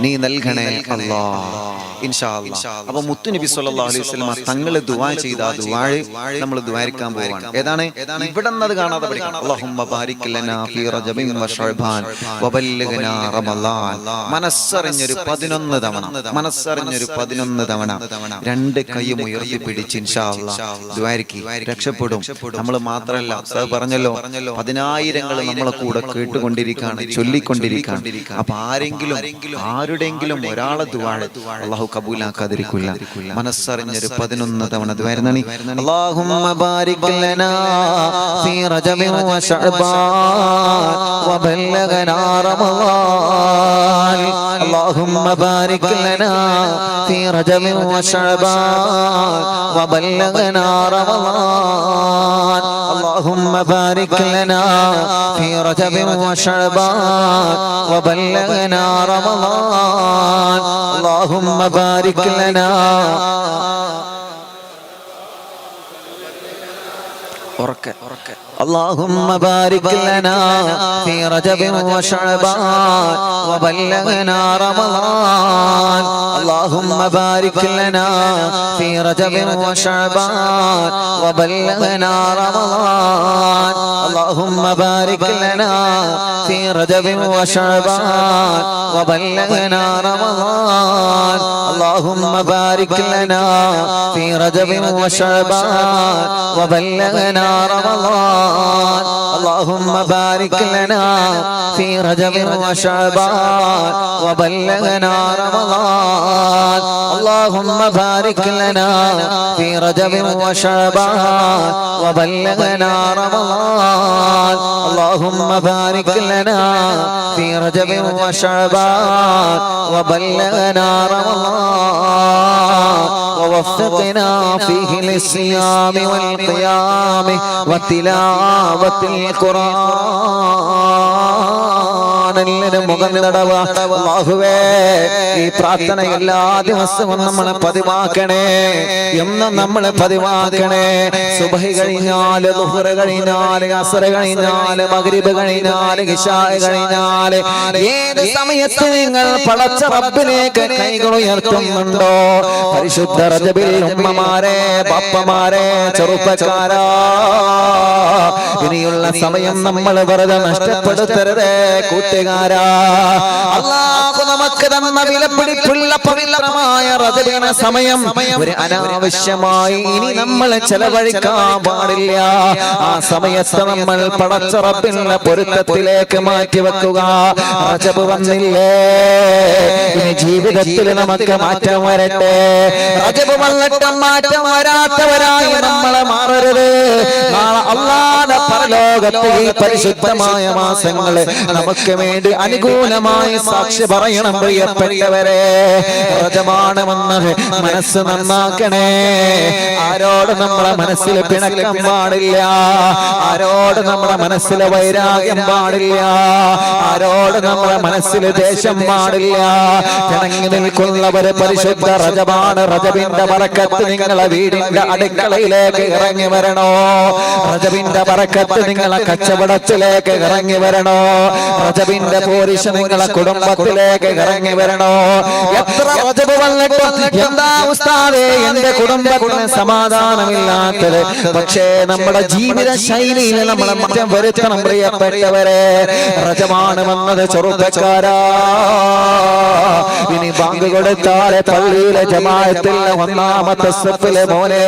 നീ നൽകണേ അല്ലാഹ് ഇൻഷാ അല്ലാഹ് അപ്പൊ മുത്തുനബി സ്വല്ലല്ലാഹു അലൈഹി വസല്ലം തങ്ങളെ ദുആ ചെയ്ത ആ ദുആയെ നമ്മൾ ദുആരിക്കാൻ പോവാണ് ഏതാണ് ഇവിടെന്നത് കാണാതെ പഠിക്കണം അല്ലാഹുമ്മ ബാരിക് ലനാ ഫീ റജബിൻ വ ശഅബാൻ വബല്ലഗ്നാ റമളാൻ മനസ്സറിഞ്ഞൊരു 11 തവണ രണ്ട് കൈയും ഉയർത്തി പിടിച്ച് ഇൻഷാ അല്ലാഹ് ദുആരിക്ക് രക്ഷപ്പെടും നമ്മൾ മാത്രമല്ല ഉസ്താദ് പറഞ്ഞല്ലോ 10,000 നമ്മളെ കൂടെ കേട്ടുകൊണ്ടിരിക്കുകയാണ് ചൊല്ലിക്കൊണ്ടിരിക്കുകയാണ് അപ്പൊ ആരുടെങ്കിലും ഒരാളെ ദുആ അല്ലാഹു കബൂലാക്കാതിരിക്കില്ല മനസ്സറിഞ്ഞൊരു 11 തവണ ദുആയിരുന്നാണ് അല്ലാഹുമ്മ ബാരിക് ലനാ ഫീ റജബിൻ വ ശഅബാൻ വബല്ലഗ്നാ റമളാൻ അല്ലാഹുമ്മ ബാരിക് ലനാ ഫീ റജബിൻ വ ശഅബാൻ വബല്ലഗ്നാ റമളാൻ اللهم بارك لنا في رجب وشعبان وبلغنا رمضان اللهم بارك لنا اللهم بارك لنا في رجب وشعبان وبلغنا رمضان اللهم بارك لنا في رجب وشعبان وبلغنا رمضان اللهم بارك لنا في رجب وشعبان وبلغنا رمضان اللهم بارك لنا في رجب وشعبان وبلغنا رمضان اللهم بارك لنا في رجب وشعبان وبلغنا رمضان اللهم بارك لنا في رجب وشعبان وبلغنا رمضان اللهم بارك لنا في رجب وشعبان وبلغنا رمضان ووفقنا فيه للصيام والقيام وتلاوة القرآن നെല്ലിന് മുഖം തടവ. അല്ലാഹുവേ ഈ പ്രാർത്ഥന എല്ലാ ദിവസവും നമ്മൾ പതിവാക്കണേ, എന്നും നമ്മൾ പതിവാക്കണേ. സുബ്ഹി കഴിഞ്ഞാൽ, ളുഹ്ർ കഴിഞ്ഞാൽ, അസ്ർ കഴിഞ്ഞാൽ, മഗ്രിബ് കഴിഞ്ഞാൽ, ഇശാ കഴിഞ്ഞാൽ, ഏത് സമയത്ത് നിങ്ങൾ പടച്ച റബ്ബിലേക്ക് കൈകൾ ഉയർത്തുന്നുണ്ടോ, പരിശുദ്ധ റജബിൽ ഉമ്മമാരെ, ബാപ്പമാരെ, ചെറുപ്പക്കാരാ, ഇനിയുള്ള സമയം നമ്മൾ വെറുതെ നഷ്ടപ്പെടുത്തരുതേ കൂട്ടുകാരാ. അല്ലാഹു നമുക്ക് തന്ന വിലപിടിപ്പുള്ള പവിത്രമായ റജബിന്റെ സമയം ഒരു അനാവശ്യമായി ഇനി നമ്മൾ ചെലവഴിക്കാൻ പാടില്ല. ആ സമയത്ത് നമ്മൾ പടച്ച റബ്ബിന്റെ പൊരുത്തത്തിലേക്ക് മാറ്റിവെക്കുക. റജബ് വന്നില്ലേ, ഇനി ജീവിതത്തിൽ നമുക്ക് മാറ്റം വരട്ടെ. റജബ് വന്നിട്ട് മാറ്റം വരാത്തവരായി നമ്മളെ മാറരുത്. നാളെ അല്ലാഹുവിന്റെ പരലോകത്ത് ഈ പരിശുദ്ധമായ മാസങ്ങളെ നമുക്ക് വേണ്ടി അനുകൂലമായി സാക്ഷി പറയണം. പ്രിയപ്പെട്ടവരെ, റജബാണെന്ന് മനസ്സ് നന്നാക്കണേ. ആരോട് നമ്മളെ മനസ്സിൽ പിണക്കം പാടില്ല, ആരോട് നമ്മുടെ മനസ്സിൽ വൈരാഗ്യം പാടില്ല, ആരോട് നമ്മുടെ മനസ്സിൽ ദേഷ്യം പാടില്ല. പിണങ്ങി നിൽക്കുന്നവര് പരിശുദ്ധ റജബാണ്. റജബിന്റെ ബറക്കത്ത് നിങ്ങളെ വീടിന്റെ അടുക്കളയിലേക്ക് ഇറങ്ങി വരണോ, റജബിന്റെ ബറക്കത്ത് നിങ്ങളെ കച്ചവടത്തിലേക്ക് ഇറങ്ങി വരണോ, റജബിന്റെ പോരിശ് നിങ്ങളെ കുടുംബത്തിലേക്ക് ഇറങ്ങി വരണോ. എത്ര റജബ് വന്നിട്ട് എന്താ ഉസ്താദേ എന്റെ കുടുംബത്തിന് സമാധാനമില്ലാത്തത്? പക്ഷേ നമ്മുടെ ജീവിത ശൈലിയിൽ നമ്മളെ മാറ്റം വരുത്തണം. പ്രിയപ്പെട്ടവരെ, റജബാണ് വന്നത് ചെറുപ്പക്കാരാ. ഇനി ബാങ്ക് കൊടുത്താലെ പള്ളിയിലെ ജമാഅത്തിലെ ഒന്നാമത്തെ സഫിലെ മോനെ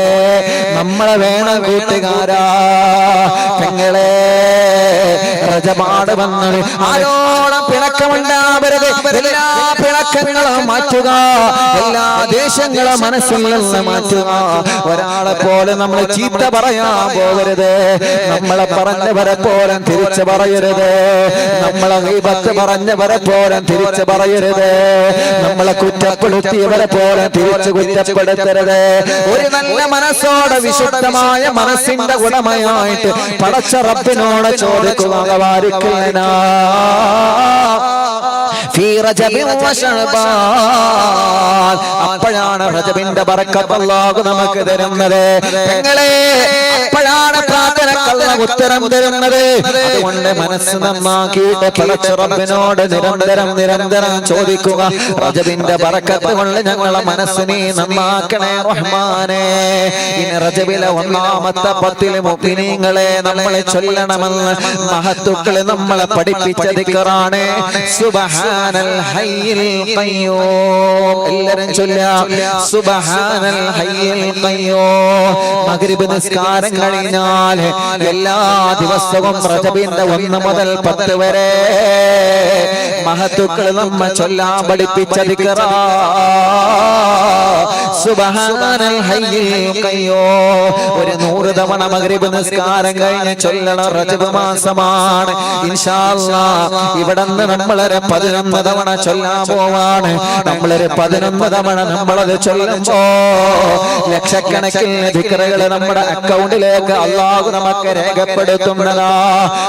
നമ്മളെ വേണം കൂട്ടുകാരാ. പെങ്ങളെ, റജബാണ് വന്നത്. ആരോടും പിണക്കമുണ്ടാവരുത്. എല്ലാ പിണക്കങ്ങളും മാറ്റുക, എല്ലാ ദേഷ്യങ്ങളും മനസ്സിൽ നിന്ന് മാറ്റുക. ഒരാളെ പോലെ നമ്മൾ ചീത്ത പറയാൻ പോകരുത്. നമ്മളെ പറഞ്ഞവരെ പോലെ തിരിച്ചു പറയരുത്. നമ്മളെ ഗീബത്ത് പറഞ്ഞവരെ പോലെ തിരിച്ചു പറയരുത്. നമ്മളെ കുറ്റപ്പെടുത്തിയവരെ പോലെ തിരിച്ചു കുറ്റപ്പെടുത്തരുത്. ഒരു നല്ല മനസ്സോടെ വിശുദ്ധമായ മനസ്സിന്റെ ഉടമയായിട്ട് പടച്ച റബ്ബിനോട് ചോദിക്കുക. അപ്പോഴാണ് റജബിന്റെ ബറക്കത്ത് അല്ലാഹു നമുക്ക് തരുന്നത്. പെങ്ങളെ, അപ്പോഴാണ് പ്രാർത്ഥനക്കുള്ള ഉത്തരം തരുന്നത്. അതുകൊണ്ട് മനസ്സ് നന്നാക്കിയിട്ട് പടച്ച റബ്ബിനോട് നിരന്തരം ചോദിക്കുക. റജബിന്റെ ബറക്കത്ത് കൊണ്ട് ഞങ്ങളെ മനസ്സിനെ നന്നാക്കണേ റഹ്മാനേ. ഇനി റജബിലെ ഒന്നാമത്തെ 10 മുഅ്മിനീങ്ങളെ നമ്മൾ ചൊല്ലണമെന്ന് മഹത്തുക്കളെ നമ്മളെ പഠിപ്പിച്ച ദിക്റാണ് സുബ്ഹാനൽ ഹയ്യിൽ ഖയ്യൂം. എല്ലാവരും ചൊല്ലാം സുബ്ഹാനൽ ഹയ്യിൽ ഖയ്യൂം. മഗ്രിബ് നിസ്കാരം കഴിഞ്ഞാൽ എല്ലാ ദിവസവും റജബിന്റെ 1 മുതൽ 10 വരെ മഹത്തുക്കൾ നമ്മ ചൊല്ലാൻ പഠിപ്പിച്ച ദിക്റാ സുബ്ഹാനൽ ഹയ്യിൽ ഖയ്യൂം. ഒരു 100 തവണ മഗ്രിബ് നിസ്കാരം കഴിഞ്ഞ് ചൊല്ലണ റജബ് മാസമാണ്. ഇൻഷാ അല്ലാഹ് ഇവിടുന്ന് നമ്മളൊരു 11 തവണ ചൊല്ലാൻ പോവാണ്. നമ്മളൊരു 11 തവണ നമ്മളത് ചൊല്ലുമ്പോ ലക്ഷക്കണക്കിന് ദിക്റുകൾ നമ്മുടെ അക്കൗണ്ടിലേക്ക് അല്ലാഹു നമുക്ക് രേഖപ്പെടുത്തുന്നതാ.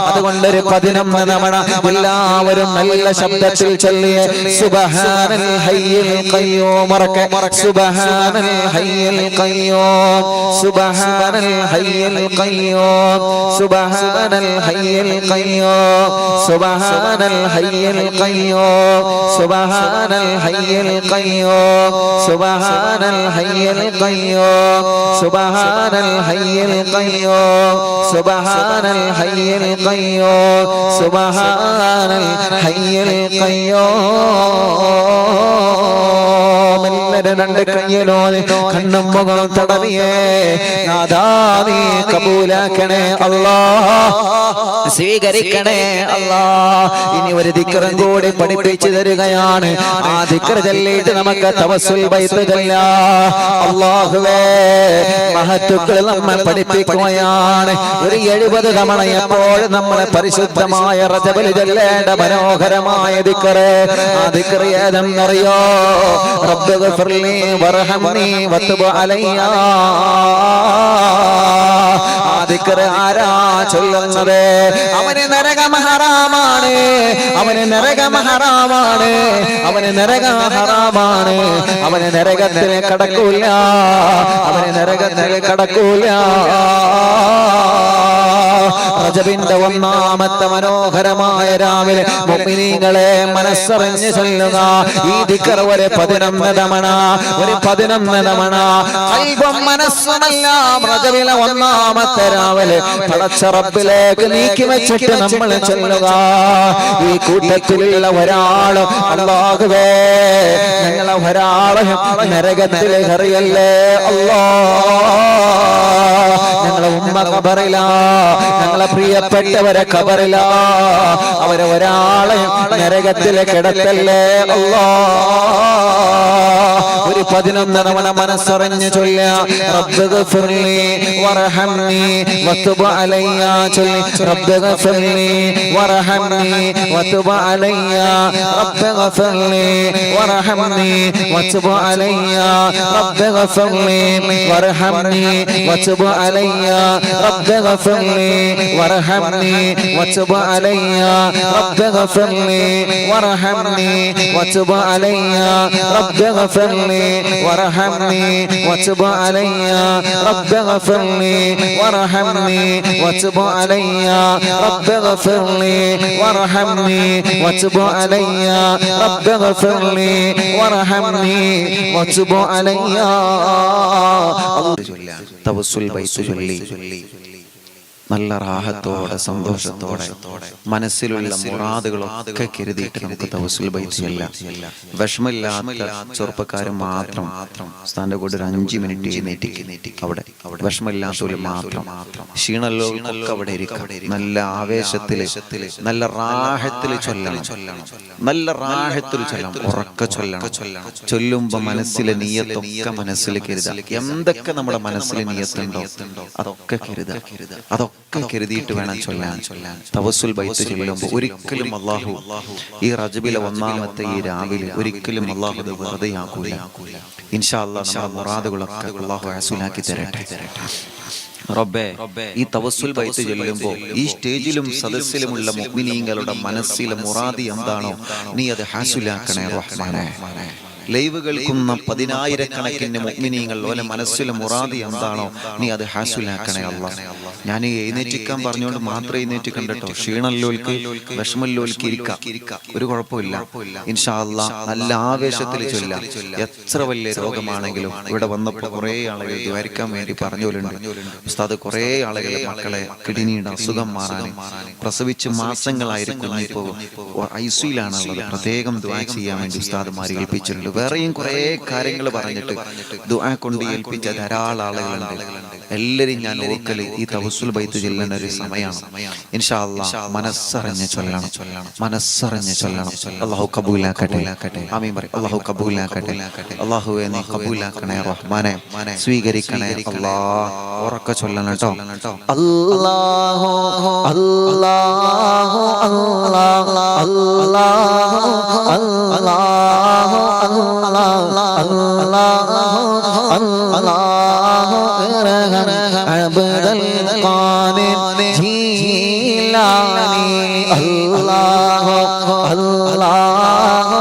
അതുകൊണ്ടൊരു 11 തവണ എല്ലാവരും നല്ല ശബ്ദത്തിൽ ചൊല്ലിയ സുബ്ഹാനൽ ഹയ്യിൽ ഖയ്യൂം. സുബ്ഹാനൽ ഹയ്യിൽ ഖയ്യൂം, സുബ്ഹാനൽ ഹയ്യിൽ ഖയ്യൂം, സുബ്ഹാനൽ ഹയ്യിൽ ഖയ്യൂം, സുബ്ഹാനൽ ഹയ്യിൽ ഖയ്യൂം, സുബ്ഹാനൽ ഹയ്യിൽ ഖയ്യൂം, സുബ്ഹാനൽ ഹയ്യിൽ ഖയ്യൂം, സുബ്ഹാനൽ ഹയ്യിൽ ഖയ്യൂം, സുബ്ഹാനൽ ഹയ്യിൽ ഖയ്യൂം, സുബ്ഹാനൽ ഹയ്യിൽ ഖയ്യൂം. എല്ലാവരും രണ്ട് കയ്യിലോനെ കണ്ണും മുഖം തടവിയേ. നാദാ നീ കബൂലാക്കണേ അല്ലാഹ്, സ്വീകരിക്കണേ അല്ലാഹ്. ഇനി ഒരു ദിക്റും കൂടി പഠിപ്പിച്ചു തരികയാണ്. ആ ദിക്ർ ചൊല്ലിയിട്ട് നമുക്ക് തവസ്സുൽ ബൈത്ത് ചൊല്ലാം. അല്ലാഹുവേ, മഹത്തുക്കൾ നമ്മെ പഠിപ്പിക്കുകയാണ്. ഒരു 70 തവണ എപ്പോൾ നമ്മളെ പരിശുദ്ധമായ റജബിൽ ചൊല്ലേണ്ട മനോഹരമായ ദിക്ർ. ആ ദിക്ർ ഏതെന്നറിയോ? റബ്ബിഗ്ഫിർലി വർഹംനി വതുബ് അലയ്യ. ആ ദിക്ർ ആരാ ചൊല്ലുന്നത് അവന് നരകം ഹറാമാണ്, അവന് നരകം ഹറാമാണ്, അവന് നരകം ഹറാമാണ്, അവന് നരകത്തിൽ കടക്കൂല, അവന് നരകത്തിൽ കടക്കൂല. റജബിന്റെ ഒന്നാമത്തെ മനോഹരമായ രാവിലെ മുഅ്മിനീങ്ങളെ മനസ്സറിഞ്ഞ് ചൊല്ലുക ഈ ദിക്ർ ഒരു 11 തവണ, ഒരു 11 തവണ ഖൽബും മനസ്സുമെല്ലാം റജബിലെ ഒന്നാമത്തെ രാവിലെ പടച്ച റബ്ബിലേക്ക് നീക്കി വെച്ചിട്ട് നമ്മൾ ചൊല്ലുക. ഈ കൂട്ടത്തിലുള്ള ഒരാളും അല്ലാഹുവേ ഞങ്ങളെ ഒരാളും നരകത്തിൽ എറിയല്ലേ അല്ലാഹ്. ഞങ്ങളെ ഉമ്മ ഖബറിലാ, ഞങ്ങളെ പ്രിയപ്പെട്ടവരെ ഖബറിലാ, അവരെ ഒരാളെയും നരകത്തിൽ കിടത്തല്ലേ അല്ലാഹ്. ഒരു 11 തവണ മനസ്സറിഞ്ഞ് ചൊല്ല റബ്ബിഗ്ഫിർലി വർഹംനി വതുബ് അലയ്യ ചൊല്ലി റബ്ബിഗ്ഫിർലി വർഹംനി വതുബ് അലയ്യ റബ്ബിഗ്ഫിർലി വർഹംനി വതുബ് അലയ്യ റബ്ബിഗ്ഫിർലി വർഹംനി വതുബ് അലയ്യ റബ്ബിഗ്ഫിർലി വർഹംനി വതുബ് അലയ്യ റബ്ബിഗ്ഫിർലി വർഹംനി വതുബ് അലയ്യ റബ്ബിഗ്ഫിർലി വർഹംനി വതുബ് അലയ്യ റബ്ബിഗ്ഫിർലി വർഹംനി വതുബ് അലയ്യ റബ്ബിഗ്ഫിർലി വർഹംനി വതുബ് അലയ്യ റബ്ബിഗ്ഫിർലി വർഹംനി വതുബ് അലയ്യ. തവസ്സുൽ ബൈത്ത് ചൊല്ലി നല്ല റാഹത്തോടെ സന്തോഷത്തോടെ മനസ്സിലുള്ള മുറാദുകളൊക്കെ കരുതിയിട്ട് നമുക്ക് തവസ്സുൽ ബൈത്ത് ചെല്ലാം. വിഷമില്ലാത്ത ചെറുപ്പക്കാരൻ മാത്രം സ്ഥാന്റെ കൂടെ ഒരു 5 മിനിറ്റ് എഴുന്നേറ്റ് അവിടെ വിഷമില്ലാത്തവര് മാത്രം ക്ഷീണല്ലോർക്ക് അവിടെ ഇരിക്കാം. നല്ല ആവേശത്തില് നല്ല റാഹത്തില് ചൊല്ലണം, നല്ല റാഹത്തിൽ ചൊല്ലണം, ഉറക്കെ ചൊല്ലണം. ചൊല്ലുമ്പോ മനസ്സിലെ നിയത്തൊക്കെ മനസ്സിൽ കരുതാം. എന്തൊക്കെ നമ്മുടെ മനസ്സിൽ നിയത്തുണ്ടോ അതൊക്കെ കരുതാ, അതൊക്കെ കരുതിയിട്ട് വേണം ചൊല്ലാൻ. തവസ്സുൽ ബൈത്ത് ചൊല്ലുമ്പോൾ ഒരിക്കലും അല്ലാഹു ഈ റജബിലെ ഒന്നാമത്തെ ഈ രാവിലെ ഒരിക്കലും അല്ലാഹു അത് വെറുതെയാക്കൂല. ഇൻഷാ അല്ലാഹ് നമ്മുടെ മുറാദുകളൊക്കെ അല്ലാഹു ഹസൂലാക്കി തരട്ടെ. റബ്ബേ ഈ തവസ്സുൽ ബൈത്ത് ചൊല്ലുമ്പോൾ ഈ സ്റ്റേജിലും സദസ്സിലുമുള്ള മുഅ്മിനീങ്ങളുടെ മനസ്സിലെ മുറാദ് എന്താണോ നീ അത് ഹാസുലാക്കണേ റഹ്മാനേ. ലൈവ് കേൾക്കുന്ന 10,000 മുഅ്മിനീങ്ങൾ ഓലെ മനസ്സിലെ മുറാദ് എന്താണോ നീ അത് ഹാസുലാക്കണേ അല്ലാഹ്. ഞാൻ എഴുന്നേറ്റിക്കാൻ പറഞ്ഞുകൊണ്ട് മാത്രം എഴുന്നേറ്റിക്കണ്ട കേട്ടോ. ക്ഷീണല്ലോൽക്ക് വിഷമല്ലോൽക്ക് ഇരിക്കാം, ഒരു കുഴപ്പമില്ല. ഇൻഷാ അല്ലാഹ് നല്ല ആവേശത്തിൽ ചൊല്ലാം. എത്ര വലിയ രോഗമാണെങ്കിലും ഇവിടെ വന്നപ്പോൾ കുറേ ആളുകൾ ദ്വാരിക്കാൻ വേണ്ടി പറഞ്ഞോലുണ്ട്. ഉസ്താദ് കുറേ ആളുകളെ മക്കളെ കിഡ്നിയുടെ അസുഖം മാറാൻ പ്രസവിച്ച് മാസങ്ങളായിരിക്കും ഇപ്പോൾ ഐസിയിലാണുള്ളത്. പ്രത്യേകം ദുആ ചെയ്യാൻ വേണ്ടി ഉസ്താദ്മാർ ഏൽപ്പിച്ചിട്ടുണ്ട്. വേറെയും കുറേ കാര്യങ്ങൾ പറഞ്ഞിട്ട് ദുആ കൊണ്ട് ഏൽപ്പിച്ച ധാരാളം ആളുകളുണ്ട്. എല്ലാവരും ഞാൻ ഓർക്കല് ഈ തവസ്സുൽ ബൈത്ത് ചൊല്ലുന്ന ഒരു സമയമാണ്. ഇൻഷാ അല്ലാഹ് മനസ്സറിഞ്ഞ് ചൊല്ലണം, മനസ്സറിഞ്ഞ് ചൊല്ലണം. അല്ലാഹു കബൂലാക്കട്ടെ, ആമീൻ പറയും. അല്ലാഹു കബൂലാക്കട്ടെ. അല്ലാഹുവേ നീ കബൂലാക്കണേ റഹ്മാനെ, സ്വീകരിക്കണേ അല്ലാഹ്. ഉറക്കെ ചൊല്ലണം കേട്ടോ. അല്ലാഹു അല്ലാഹു അല്ലാഹു അല്ലാഹു അല്ലാഹു അബ്ദുൽ ഖാദിർ ജീലാനി അല്ലാഹു അല്ലാഹു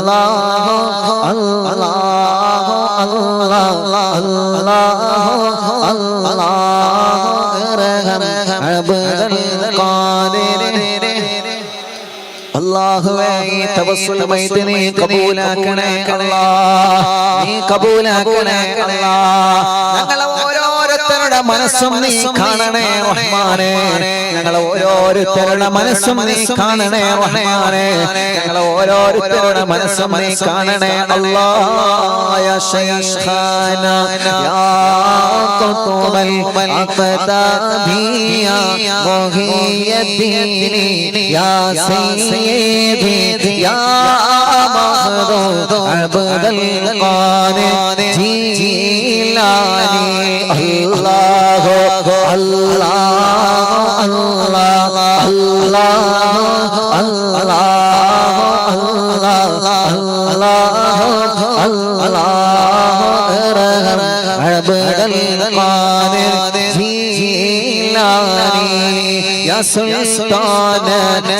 അല്ലാഹു അല്ലാഹു അല്ലാഹു അബ്ദുൽ ഖാദിർ ജീലാനി അല്ലാഹു അല്ലാഹുവേ ഈ തവസ്സുൽ ബൈത്ത് നീ കബൂലാക്കണേ അല്ലാഹ്, നീ കബൂലാക്കണേ അല്ലാഹ്. ഞങ്ങളെ ഓരോരുത്തരുടെ മനസ്സും നീ കാണണേ റഹ്മാനേ, ഞങ്ങളെ ഓരോരുത്തരുടെ മനസ്സും നീ കാണണേ റഹ്മാനേ, ഞങ്ങളെ ഓരോരുത്തരുടെ മനസ്സും നീ കാണണേ അല്ലാഹ്. യാ ശൈഖാന യാ ഖുതുബൽ അഖ്താബിയ മുഹിയദ്ദീൻ യാ സയ്യിദി യാ عبد القادر جيلاني الله الله الله عبد القادر جيلاني يا سلطان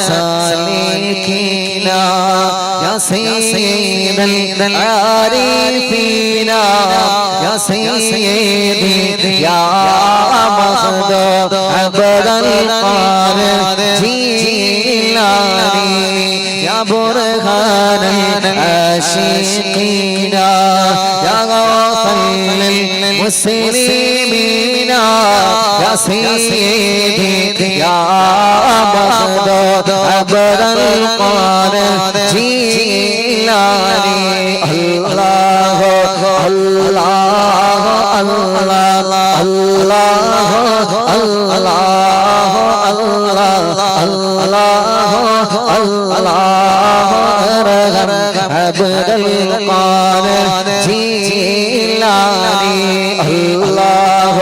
سالكين يا سيد العارفين يا سيدي يا مخدوم عبد القادر جيلاني يا برهان العاشقين يا غوث للمسلمين يا سيدي يا مخدوم عبد القادر جيلاني الله الله الله الله عبد القادر جيلاني الله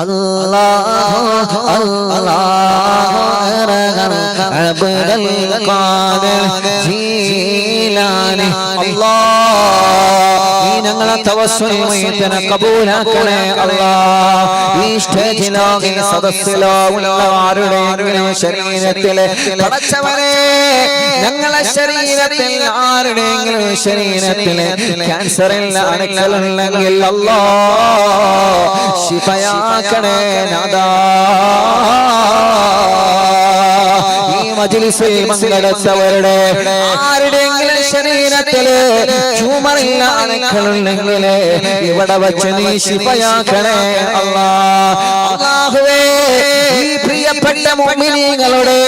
الله الله عبد القادر جيلاني الله ഞങ്ങളെ തവസ്സുൽമയത്തിനെ കബൂലാക്കണേ അല്ലാഹ്. ഈ സ്റ്റേജിലോ ഈ സദസ്സിലോ ഉള്ള ആരുടെയെങ്കിലും ശരീരത്തിലെ പടച്ചവനെ ഞങ്ങളെ ശരീരത്തിൽ ആരുടെയെങ്കിലും ശരീരത്തിലെ ക്യാൻസറിൽ അണുക്കളുണ്ടെങ്കിൽ അല്ലാഹ് ശിഫയാക്കണേ നാദാ. ഈ മജ്ലിസിൽ പങ്കെടുത്തവരുടെ ആരുടെയെങ്കിലും ശരീരത്തില് ട്യൂമറില്ല അണുക്കളുണ്ടെങ്കിൽ ഇവിടെ വച്ച് നീ ശിഫയാക്കണേ അല്ലാഹുവേ. ഈ പ്രിയപ്പെട്ട മുഅ്മിനീങ്ങളുടെ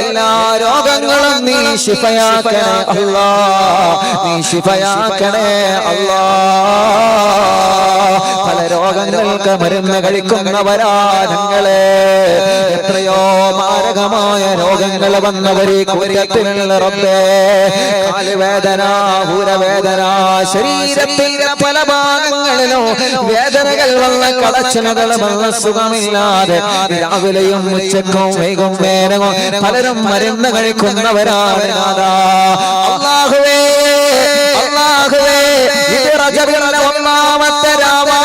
എല്ലാ രോഗങ്ങളും നീ ശിഫയാക്കണേ അല്ലാഹ്, നീ ശിഫയാക്കണേ അല്ലാഹ്. പല രോഗങ്ങൾക്ക് മരുന്ന് കഴിക്കുന്നവരാ ഞങ്ങളെ. എത്രയോ മാരകമായ രോഗങ്ങൾ വന്നവരെ കൂട്ടത്തിലുള്ള റബ്ബേ, കാലുവേദന, ഊരവേദന, ശരീരത്തിന്റെ പല ഭാഗങ്ങളിലും വേദനകൾ വന്ന കളച്ചനുകൾ വന്ന സുഖമില്ലാതെ രാവിലെയും ഉച്ചക്കും വൈകുന്നേരവും പലരും മരുന്ന് കഴിക്കുന്നവരാണ്. അല്ലാഹുവേ അല്ലാഹുവേ, ഇത് റജബിന്റെ ഒന്നാമത്തെ രാവാ,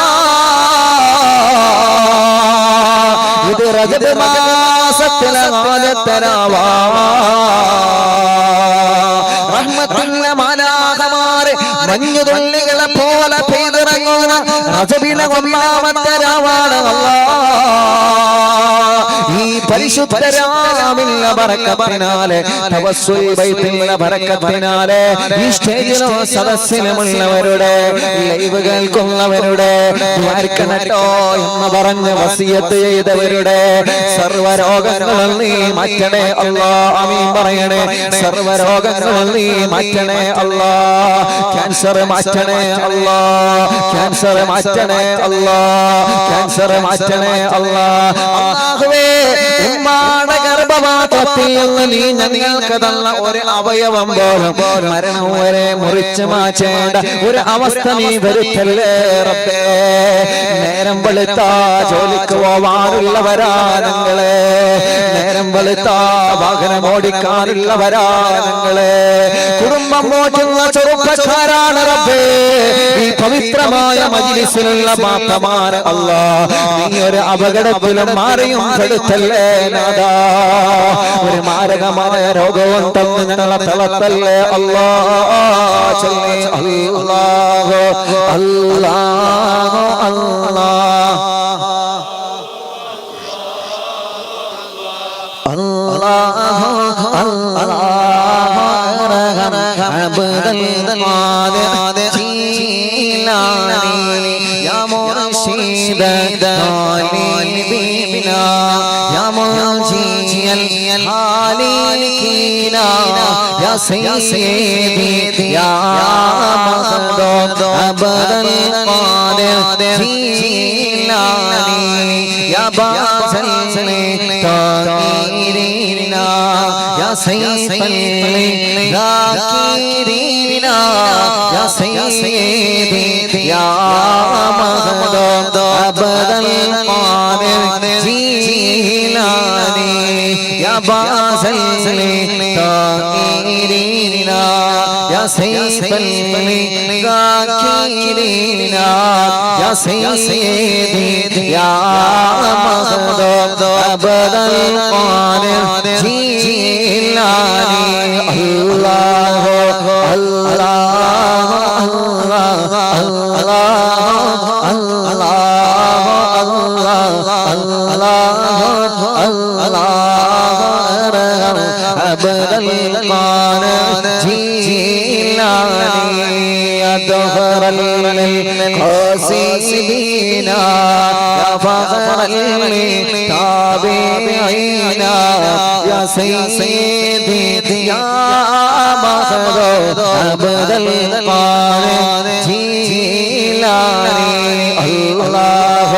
ഇത് റജബ് മാസത്തിലെ ആദ്യത്തെ രാവാ. റഹ്മത്തിന്റെ മാലാഖമാരെ മഞ്ഞുതുള്ളികളെ പോലെ പെയ്തിറങ്ങുന്ന റജബിലെ ഒന്നാമത്തെ രാവാണ് അല്ലാഹ്. ഈ പരിശുദ്ധ രാവിലെ ബറക്കത്തിനാലെ, തവസ്സുൽ ബൈത്തിലെ ബറക്കത്തിനാലെ, ഈ സ്റ്റേജിലോ സദസ്സിലുമുള്ളവരുടെ ലൈവ് കേൾക്കുന്നവരുടെ ദ്വാരക്കണട്ടോ എന്ന് പറഞ്ഞ് വസിയത്ത് ചെയ്തവരുടെ സർവ്വരോഗങ്ങളും നീ മാറ്റണേ അല്ലാഹ്. ആമീൻ പറയണേ. സർവ്വരോഗങ്ങളും നീ മാറ്റണേ അല്ലാഹ്. ക്യാൻസർ മാറ്റണേ അല്ലാഹ്, ക്യാൻസർ മാറ്റണേ അല്ലാഹ്, ക്യാൻസർ മാറ്റണേ അല്ലാഹ്. അല്ലാഹുവേ, ഉമ്മാടെ ഗർഭപാത്രത്തിൽ നിന്ന് നീ ഞങ്ങൾക്ക് തന്ന ഒരു അവയവം പോലും മരണം വരെ മുറിച്ചു മാറ്റേണ്ട ഒരു അവസ്ഥ നീ വരുത്തല്ലേ റബ്ബേ. നേരം വെളുത്താ ജോലിക്ക് പോവാനുള്ളവരാ ഞങ്ങളെ, നേരം വെളുത്താ വാഹനം ഓടിക്കാനുള്ളവരാ ഞങ്ങളെ, കുടുംബം പോറ്റുന്ന ചെറുപ്പക്കാരാണ് റബ്ബേ. ഈ പവിത്രമായ മജ്ലിസിലുള്ള മാത്തമാര് അല്ലാഹ്, നീ ഒരു അപകടത്തിലും മാറിയും പെടുത്തല്ലേ നാദാ. ഒരു മാരകമായ രോഗവും തന്ന് ഞങ്ങളെ തളർത്തല്ലേ അല്ലാഹ്. അല്ലാഹു അല്ലാഹു അല്ലാഹ് അല്ലാഹു അല്ലാഹ് അബ്ദൽ ഖാദിർ ജീലാനി യാ മുർശിദ താലിബിനാ യാ മുജീൽ ഹാലികീനാ യാ സയ്യിദി യാ മഖ്ദൂം അബ്ദൽ ഖാദിർ ജീലാനി يا باز الطائرين يا سيف الذاكرين يا سيدي يا مهدد عبد القادر جيلاني يا باز الطائرين يا سيف الذاكرين يا سيدي يا مهدد عبد القادر جيلاني الله الله الله عبد القادر جيلاني يا دهر القاصدين يا فخر التابعين يا سيدي يا مهدد عبد القادر جيلاني الله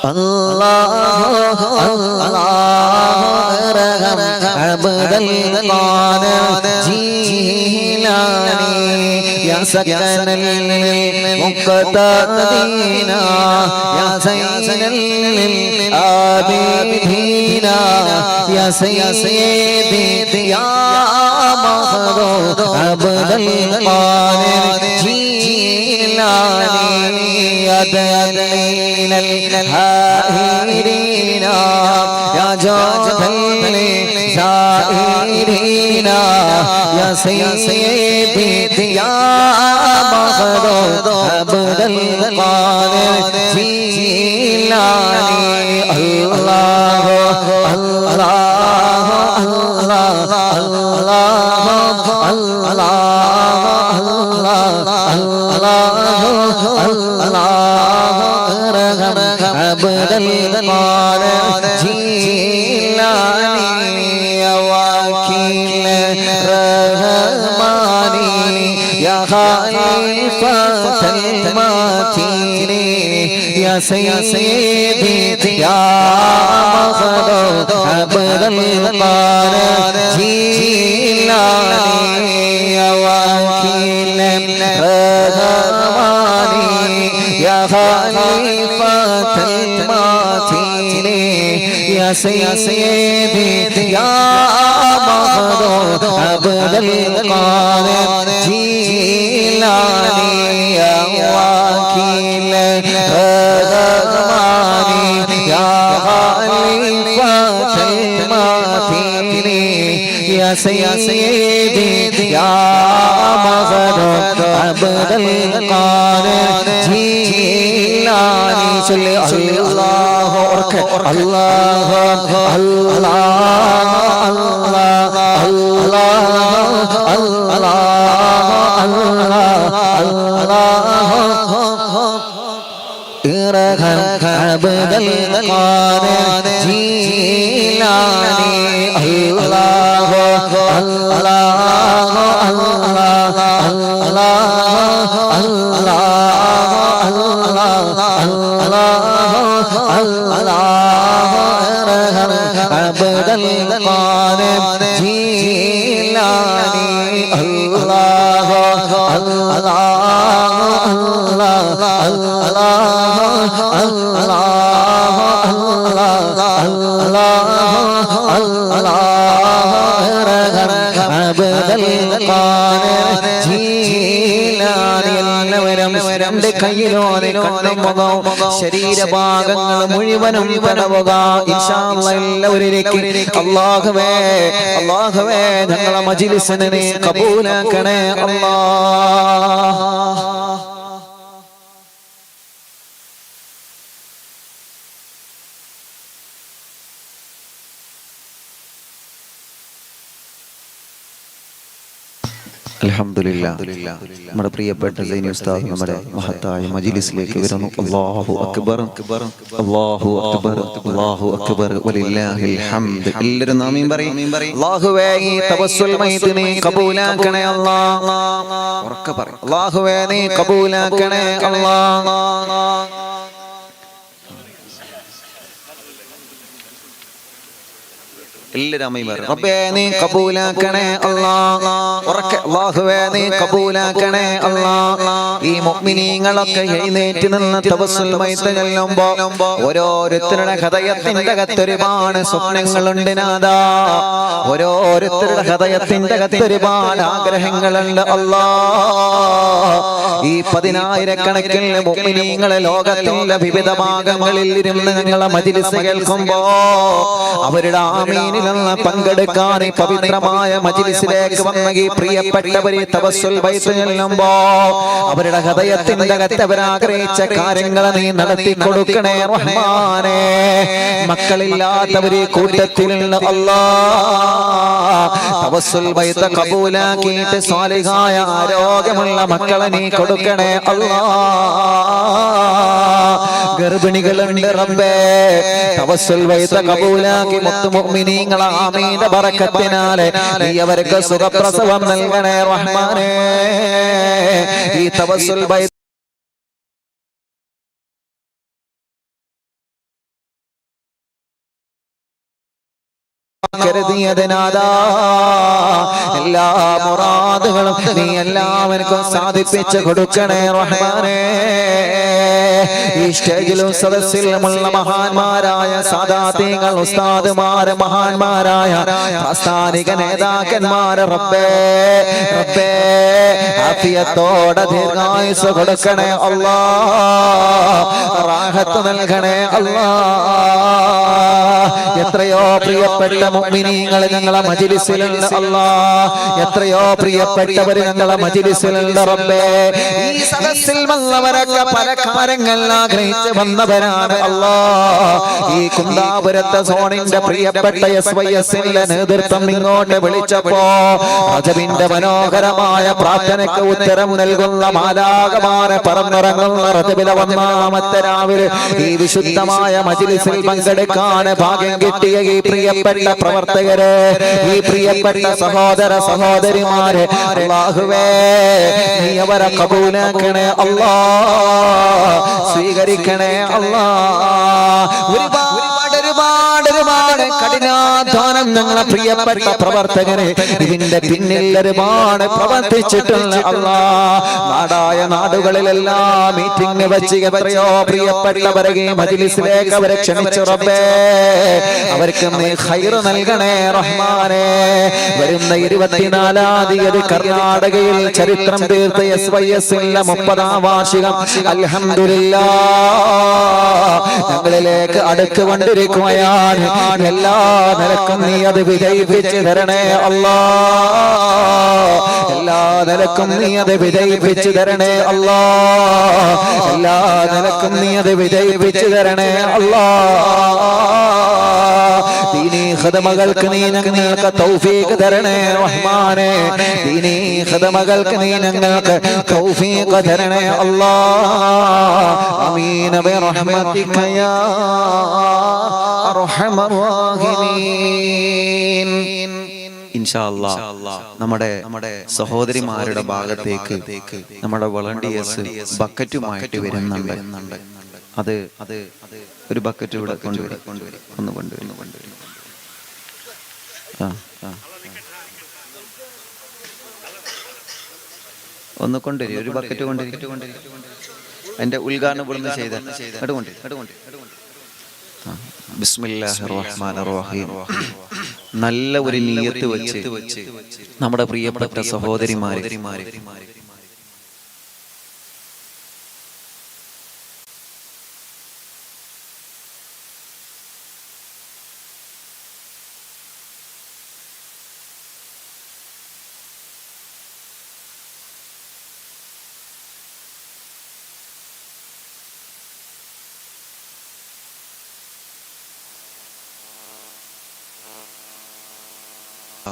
الله الله عبد القادر جيلاني يا سكن المقتدين يا زين العابدين يا سيدي يا مهدد عبد القادر جيلاني يا دليل الهائرين يا جود الزائرين يا سيدي يا مهدد عبد القادر جيلاني الله الله الله عبد القادر جيلاني يا وكيل رحماني يا خليفة المتين يا سيدي يا مهدد عبد القادر جيلاني يا وكيل رحماني يا خليفة المتين يا سيدي يا مهدد عبد القادر جيلاني يا وكيل رحماني يا خليفة المتين يا سيدي يا مهدد عبد القادر جيلاني صل الله الله الله عبد القادر جيلاني الله الله عبد القادر جيلاني الله ശരീരഭാഗങ്ങൾ മുഴുവനും കടവുക എല്ലാവരിലേക്ക് അല്ലാഹുവേ ഞങ്ങളെ മജ്‌ലിസിനെ നീ കബൂലാക്കണേ അല്ലാഹ്. അൽഹംദുലില്ലാ നമ്മുടെ പ്രിയപ്പെട്ട സൈനി ഉസ്താദ് നമ്മുടെ മഹത്തായ മജ്ലിസിലേക്ക് വരുന്നു. അല്ലാഹു അക്ബർ അല്ലാഹു അക്ബർ അല്ലാഹു അക്ബർ വലില്ലാഹിൽ ഹംദ്. എല്ലാവരും ആമീൻ പറയും. അല്ലാഹുവേ ഈ തവസ്സുൽ മൈത്ത് നീ കബൂലാക്കണേ അല്ലാഹ്. ഉറക്കെ പറ. അല്ലാഹുവേ നീ കബൂലാക്കണേ അല്ലാഹ്. റബ്ബേ നീ കബൂലാക്കണേ അല്ലാഹ്. ഉറക്കെ അല്ലാഹുവേ നീ കബൂലാക്കണേ അല്ലാഹ്. ഈ മുഅ്മിനീങ്ങളൊക്കെ എഴുന്നേറ്റ് നിന്ന് തവസ്സുൽ മൈത്ത് ചൊല്ലുമ്പോ ഓരോരുത്തരുടെ ഹൃദയത്തിന്റെ അകത്ത് ഒരുപാട് സ്വപ്നങ്ങളുണ്ട് നാദാ. ഓരോരുത്തരുടെ ഹൃദയത്തിന്റെ അകത്ത് ഒരുപാട് ആഗ്രഹങ്ങളുണ്ട് അല്ലാഹ്. ഈ 10,000-കണക്കിന് മുഅ്മിനീങ്ങളെ ലോകത്തിന്റെ വിവിധ ഭാഗങ്ങളിൽ ഇരുന്ന് ഞങ്ങളെ മജ്ലിസ് കേൾക്കുമ്പോ അവരുടെ ആമീൻ പങ്കെടുക്കാൻ പവിത്രമായ മജ്ലിസിലേക്ക് വന്ന ഈ പ്രിയപ്പെട്ടവരെ തവസ്സുൽ മൈത്ത് ചൊല്ലുമ്പോ അവരുടെ ഹൃദയത്തിന്റെ അകത്ത് അവരാഗ്രഹിച്ച കാര്യങ്ങൾ നീ നടത്തി കൊടുക്കണേ റഹ്മാനേ. മക്കളില്ലാത്തവരെ കൂട്ടത്തിലുള്ള അല്ലാഹ് തവസ്സുൽ മൈത്ത് കബൂലാക്കിയിട്ട് സ്വാലിഹായ ആരോഗ്യമുള്ള മക്കളെ നീ കൊടുക്കണേ അല്ലാഹ്. ഗർഭിണികളുണ്ട് റബ്ബേ തവസ്സുൽ മൈത്ത് കബൂലാക്കി മുത്തു മുഅ്മിനീങ്ങളെ ആമീന്റെ ബറക്കത്തിനാലെ നീ അവർക്ക് സുഖപ്രസവം നൽകണേ റഹ്മാനേ. ഈ തവസ്സുൽ മൈത്ത് കരുതിയതിനാദാ എല്ലാ മുറാദുകളും നീ എല്ലാവർക്കും സാധിപ്പിച്ചു കൊടുക്കണേ റഹ്മാനേ. ഈ സ്റ്റേജിലും സദസ്സിലുമുള്ള മഹാന്മാരായ സാദാത്യങ്ങൾ ഉസ്താദുമാര് മഹാന്മാരായ പ്രാസ്ഥാനിക നേതാക്കന്മാര് റബ്ബേ റബ്ബേ ആഫിയത്തോടെ ദീർഘായുസ് കൊടുക്കണേ അല്ലാഹ്. റാഹത്ത് നൽകണേ അല്ലാഹ്. എത്രയോ പ്രിയപ്പെട്ട മുഅ്മിനീങ്ങൾ ഞങ്ങളെ മജ്ലിസിലുണ്ട് അല്ലാഹ്. എത്രയോ പ്രിയപ്പെട്ടവര് ഞങ്ങളെ മജ്ലിസിലുണ്ട് റബ്ബേ. ഈ സദസ്സിൽ വന്നവരൊക്കെ പല കാര്യങ്ങൾ ആഗ്രഹിച്ച് വന്നവരാണ് അല്ലാഹ്. ഈ കുന്താപുരത്തെ സോണിന്റെ പ്രിയപ്പെട്ട SYSന്റെ നേതൃത്വം ഇങ്ങോട്ട് വിളിച്ചപ്പോ റജബിന്റെ മനോഹരമായ പ്രാർത്ഥനയ്ക്ക് ഉത്തരം നൽകുന്ന മാലാഖമാരെ പറന്നിറങ്ങുന്ന റജബിലെ 1-ാമത്തെ രാവിലെ ഈ വിശുദ്ധമായ മജ്ലിസിൽ പങ്കെടുക്കാൻ ഭാഗ്യം കിട്ടിയ ഈ പ്രിയപ്പെട്ട പ്രവർത്തകരെ, ഈ പ്രിയപ്പെട്ട സഹോദര സഹോദരിമാരെ അല്ലാഹുവേ നീ അവരെ കബൂലാക്കണേ അല്ലാഹ്. സ്വീകരിക്കണേ അല്ലാഹ്. ഒരുപാട് കഠിനാധ്വാനം ഞങ്ങളെ പ്രിയപ്പെട്ട പ്രവർത്തകരെ ഇതിന്റെ പിന്നിൽ ഒരുപാട് പ്രവർത്തിച്ചിട്ടുള്ള അല്ലാഹ്. നാടായ നാടുകളിലെല്ലാം മീറ്റിംഗ് വെച്ച് എത്രയോ പ്രിയപ്പെട്ടവരെ ഈ മജ്ലിസിലേക്ക് അവരെ ക്ഷണിച്ചു റബ്ബേ. അവർക്ക് നീ ഖൈർ നൽകണേ റഹ്മാനേ. വരുന്ന 24-ാം തീയതി കർണാടകയിൽ ചരിത്രം തീർത്ത SYSന്റെ 30-ാം വാർഷികം അൽഹംദുലില്ലാഹ് ഞങ്ങളിലേക്ക് അടുത്തുകൊണ്ടിരിക്കുകയാണ്. എല്ലാ നിലക്കും നീ അത് വിജയിപ്പിച്ച് തരണേ അല്ലാഹ്. എല്ലാ നിലക്കും നീ അത് വിജയിപ്പിച്ച് തരണേ അല്ലാഹ്. എല്ലാ നിലക്കും നീ അത് വിജയിപ്പിച്ച് തരണേ അല്ലാഹ്. ദീനീ ഖദമകൾക്ക് നീ ഞങ്ങൾക്ക് തൗഫീഖ് തരണേ റഹ്മാനേ. ദീനീ ഖദമകൾക്ക് നീ ഞങ്ങൾക്ക് തൗഫീഖ് തരണേ അല്ലാഹ്. ആമീൻ ബിറഹ്മതിക യാ അർഹമർ റഹീമീൻ. ഇൻഷാ അല്ലാഹ് നമ്മുടെ സഹോദരിമാരുടെ ഭാഗത്തേക്ക് നമ്മുടെ വളണ്ടിയേഴ്സ് ബക്കറ്റുമായിട്ട് വരുന്നുണ്ട്. അത് ഒരു ബക്കറ്റ് ഇവിടെ കൊണ്ടുവരും. ഒന്ന് കൊണ്ടുവരും. ഒന്ന് കൊണ്ടുവരും. ഒരു ബക്കറ്റ് കൊണ്ടുവരും. അതിന്റെ ഉദ്ഘാടനം ഇവിടുന്ന് ചെയ്ത ബിസ്മില്ലാഹിർ റഹ്മാനിർ റഹീം. നല്ല ഒരു നിയ്യത്ത് വെച്ച് നമ്മുടെ പ്രിയപ്പെട്ട സഹോദരിമാരെ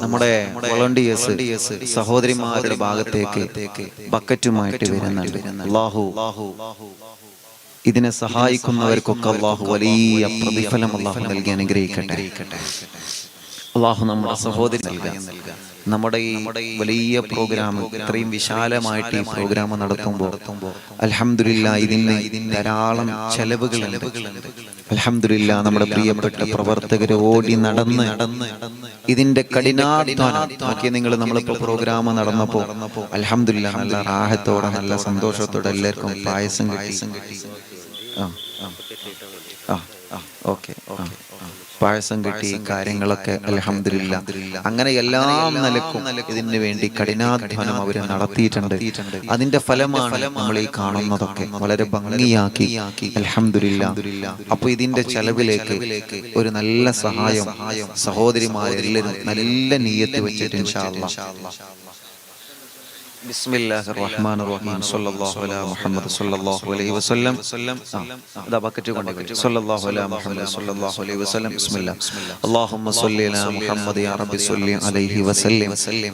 നമ്മുടെ വോളണ്ടിയേഴ്സ് സഹോദരിമാരുടെ ഭാഗത്തേക്ക് ബക്കറ്റുമായിട്ട് വരുന്നുണ്ട്. അല്ലാഹു ഇതിനെ സഹായിക്കുന്നവർക്കൊക്കെ അല്ലാഹു വലിയ പ്രതിഫലം അല്ലാഹു നൽകി അനുഗ്രഹിക്കട്ടെ. അല്ലാഹു നമ്മുടെ സഹോദരി നൽകാൻ നമ്മുടെ ഈ വലിയ പ്രോഗ്രാം ഇത്രയും വിശാലമായിട്ട് ഈ പ്രോഗ്രാം നടത്തുമ്പോൾ അൽഹംദുലില്ലാഹ് ഇതിന് ധാരാളം ചെലവുകളുണ്ട്. അൽഹംദുലില്ലാഹ് നമ്മുടെ പ്രിയപ്പെട്ട പ്രവർത്തകർ ഓടി നടന്ന് ഇതിന്റെ കഠിനാധ്വാനം നോക്കി. നിങ്ങൾ നമ്മളിപ്പോ പ്രോഗ്രാം നടന്നപ്പോ അൽഹംദുലില്ലാഹ് നല്ല റാഹത്തോടെ നല്ല സന്തോഷത്തോടെ എല്ലാവർക്കും പായസം കിട്ടി. ഓക്കെ പായസം കിട്ടി, കാര്യങ്ങളൊക്കെ അൽഹംദുലില്ലാഹ് അങ്ങനെ എല്ലാം നിലക്കും ഇതിനു വേണ്ടി കഠിനാധ്വാനം അവർ നടത്തിയിട്ടുണ്ട്. അതിന്റെ ഫലമാണ് നമ്മൾ ഈ കാണുന്നതൊക്കെ വളരെ ഭംഗിയാക്കി അൽഹംദുലില്ലാഹ്. അപ്പൊ ഇതിന്റെ ചെലവിലേക്ക് ഒരു നല്ല സഹായം സഹോദരിമാരെല്ലാവരും നല്ല നിയ്യത്ത് വെച്ചിട്ട് ഇൻഷാ അല്ലാഹ് ബിസ്മില്ലാഹിർ റഹ്മാനിർ റഹീം സല്ലല്ലാഹു അലാ മുഹമ്മദ് സല്ലല്ലാഹു അലൈഹി വസല്ലം. ദാ ബക്കറ്റ് കൊണ്ടുപോയി സല്ലല്ലാഹു അലാ മുഹമ്മദ് സല്ലല്ലാഹു അലൈഹി വസല്ലം. ബിസ്മില്ലാഹ് അല്ലാഹുമ്മ സ്വല്ലി അലാ മുഹമ്മദ് യാ റബ്ബി സ്വല്ലി അലൈഹി വസല്ലം.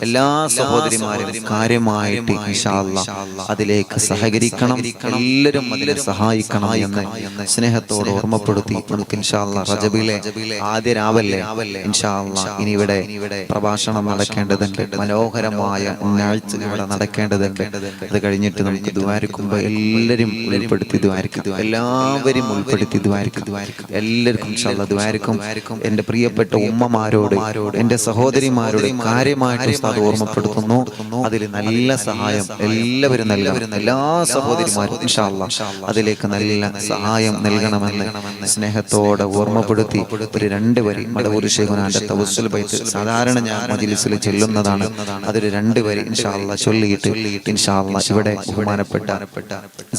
എല്ലാ സഹോദരിമാരും കാര്യമായിട്ട് ഇൻഷാ അല്ലാഹ് അതിലേക്ക് സഹകരിക്കണം, എല്ലാവരും അതിനെ സഹായിക്കണം എന്ന് സ്നേഹത്തോടെ ഓർമ്മപ്പെടുത്തി നമുക്ക് ഇൻഷാ അല്ലാഹ് റജബിലെ ആദ്യ രാവല്ലേ ഇൻഷാ അല്ലാഹ് ഇനി ഇവിടെ പ്രഭാഷണം നടക്കേണ്ടതുണ്ട്. മനോഹരമായ ഞാഴ്ച ഇവിടെ നടക്കേണ്ടതുണ്ട്. അത് കഴിഞ്ഞിട്ട് നമുക്ക് ദ്വാരക്കുമ്പോൾ എല്ലാവരും ഉൾപ്പെടുത്തി ദ്വാരക്കും, എല്ലാവരും ഉൾപ്പെടുത്തി ദ്വാരക്കും. എല്ലാവർക്കും ഇൻഷാ അല്ലാഹ് ദ്വാരക്കും. എൻ്റെ പ്രിയപ്പെട്ട ഉമ്മമാരോട്, എൻ്റെ സഹോദരിമാരോട് കാര്യമായിട്ട് ഉസ്താദ് ഓർമ്മപ്പെടുത്തുന്നു. അതിൽ നല്ല സഹായം എല്ലാവരും നൽകണം. എല്ലാ സഹോദരിമാരും ഇൻഷാ അല്ലാഹ് അതിലേക്ക് നല്ല സഹായം നൽകണമെന്ന് സ്നേഹത്തോടെ ഓർമ്മപ്പെടുത്തി ഒരു 2 വരി മടവൂർ ശൈഖുനാന്റെ തവസ്സുൽ ബൈത്ത് സാധാരണ ഞാൻ മജ്‌ലിസിൽ ചൊല്ലുന്നതാണ്. അതൊരു 2 വരി ഇൻഷാ അല്ലാഹ് ചൊല്ലിയിട്ട് ഇൻഷാ അല്ലാഹ് ഇവിടെ ബഹുമാനപ്പെട്ട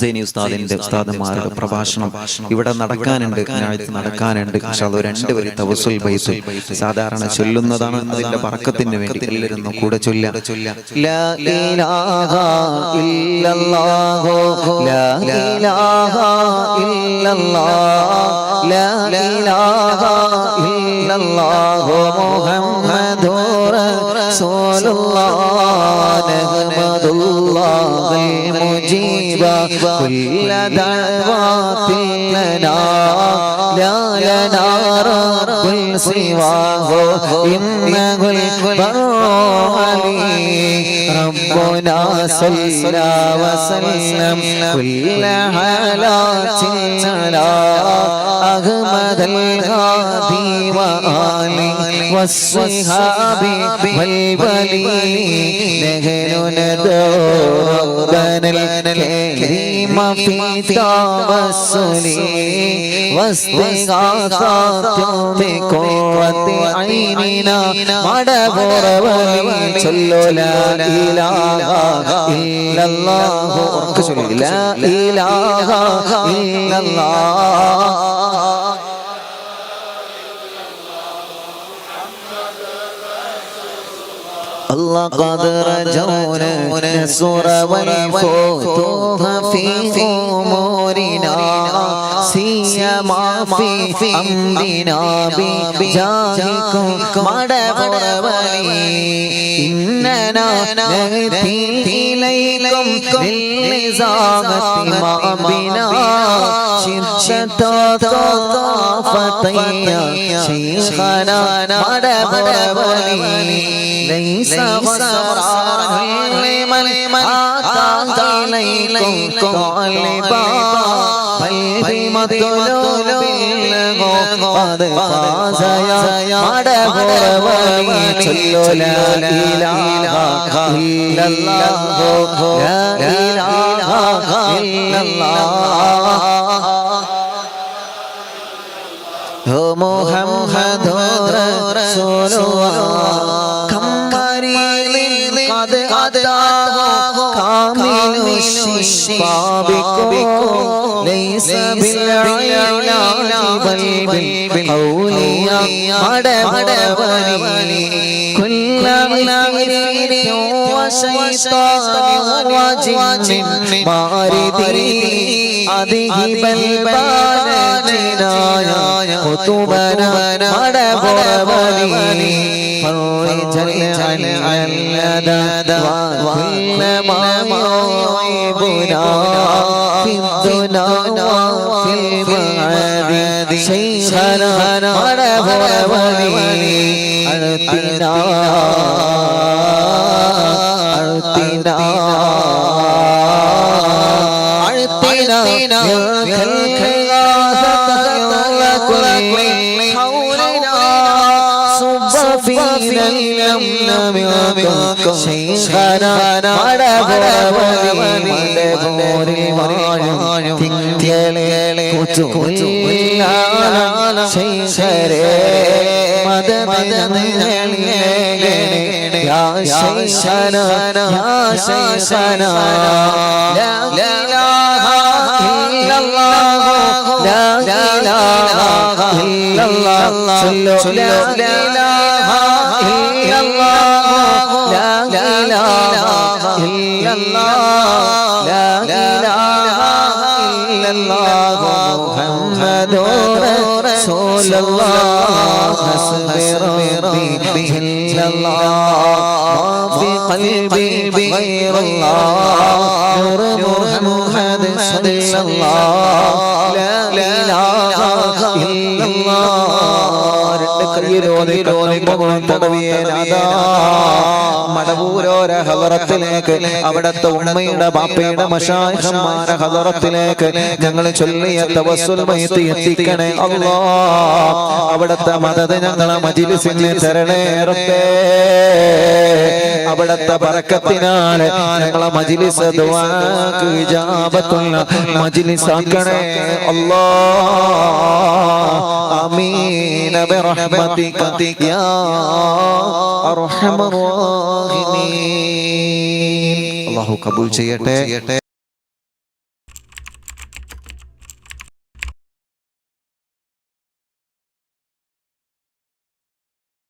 സൈനി ഉസ്താദിന്റെ ഉസ്താദന്മാരുടെ പ്രഭാഷണം ഇവിടെ നടക്കാനുണ്ട്, ഞായറാഴ്ച നടക്കാനുണ്ട്. ഇൻഷാ അല്ലാഹ് 2 വരി തവസ്സുൽ ബൈത്ത് സാധാരണ ചൊല്ലുന്നതാണ്. അതിന്റെ ബർക്കത്തിന് വേണ്ടി എല്ലാവരും കൂടെ ചൊല്ലുക. ലാ ഇലാഹ ഇല്ലല്ലാഹു ലാ ഇലാഹ ഇല്ലല്ലാഹ് ലാ ഇലാഹ ഇല്ലല്ലാഹു മുഹമ്മദുർ റസൂലുള്ളാഹ് നഹ്മദുല്ലാഹൽ മുജീബ കുല്ല ദഅവാതിൻ ലനാ ലാ ലനാ റബ്ബുൽ സിവാഹു ഇന്നഹുൽ ബർറു അലീ റബ്ബുനാ സല്ലല്ലാ വസല്ലം കുല്ല ഹാലാത്തിൻ അലാ അഹ്മദൽ ഹാദി വആലി വസ്സഹാബി വൽവലി നഹ്നു നദൂ റബ്ബനൽ കരീമ ഫീ തവസ്സുലി വസ്തിഗാസാതു ബിഖുവതി ഐനിനാ മടബുറവലി ചൊല്ലു ലാ ഇലാഹ ഇല്ലല്ലാഹു ഉറക്കെ ചൊല്ലു ലാ ഇലാഹ ഇല്ലല്ലാഹ് الله قد رجونا نصر والفتوح في أمورنا سيما في أمرنا بجاهكم مدبرولي إننا نهدي إليكم للإزامة ما بنا شرشة طافتي شيخنا مدبرولي ليس غسران لمن آتى إليكم طالبا بل بمطلوب له قد فاز يا مدبرولي صلوا لا إله إلا الله لا إله إلا الله محمد رسول الله قد أتاه كامل الشفاء بكم ليس بالعلاج بل بالقول يا മടമടവനി കുല്ലമിലമിനി വശൈത്താനി വജിൻ മാരിദി അദിഹിബൽ ബാലജിനായ ഖുതുബന മടമടവനി فرجل عن الندى وكل ما يعيبنا في الدنا وفي المعاد شيخنا ونبوي أرتنا ശൈഖനാ മടബോരിൽ വാഴും തിങ്കളെ കൊച്ചുകൊല്ലാന ശൈഖരേ മദമദനേ യാ ശൈഖനാ യാ ശൈഖനാ ലാ ഇലാഹ ഇല്ലല്ലാഹ് ലാ ഇലാഹ ഇല്ലല്ലാഹ് ലാ ഇലാഹ محمد رسول الله حسبي ربي جل الله ما في قلبي غير الله نور محمد صلى الله لا إله إلا الله മടവൂരോര ഹളറത്തിലേക്ക് അവിടത്തെ ഉമ്മയുടെ ബാപ്പയുടെ മശായിഖന്മാരെ ഹളറത്തിലേക്ക് ഞങ്ങൾ ചൊല്ലിയ തവസ്സുൽ മയ്യിത്ത് എത്തിക്കണേ അല്ലാഹ്. അവിടത്തെ മദദ് ഞങ്ങളെ മജ്ലിസിന് തരണേ റബ്ബേ. അവിടത്തെ ബറക്കത്തിനാൽ ഞങ്ങളെ മജ്ലിസ് ദുആക്ക് ഇജാബത്തുള്ള മജ്ലിസ് ആക്കണേ അല്ലാഹ്. ആമീൻ ബിറഹ്മതിക യാ അർഹമർ റഹീമീൻ. അല്ലാഹു കബൂൽ ചെയ്യട്ടെ.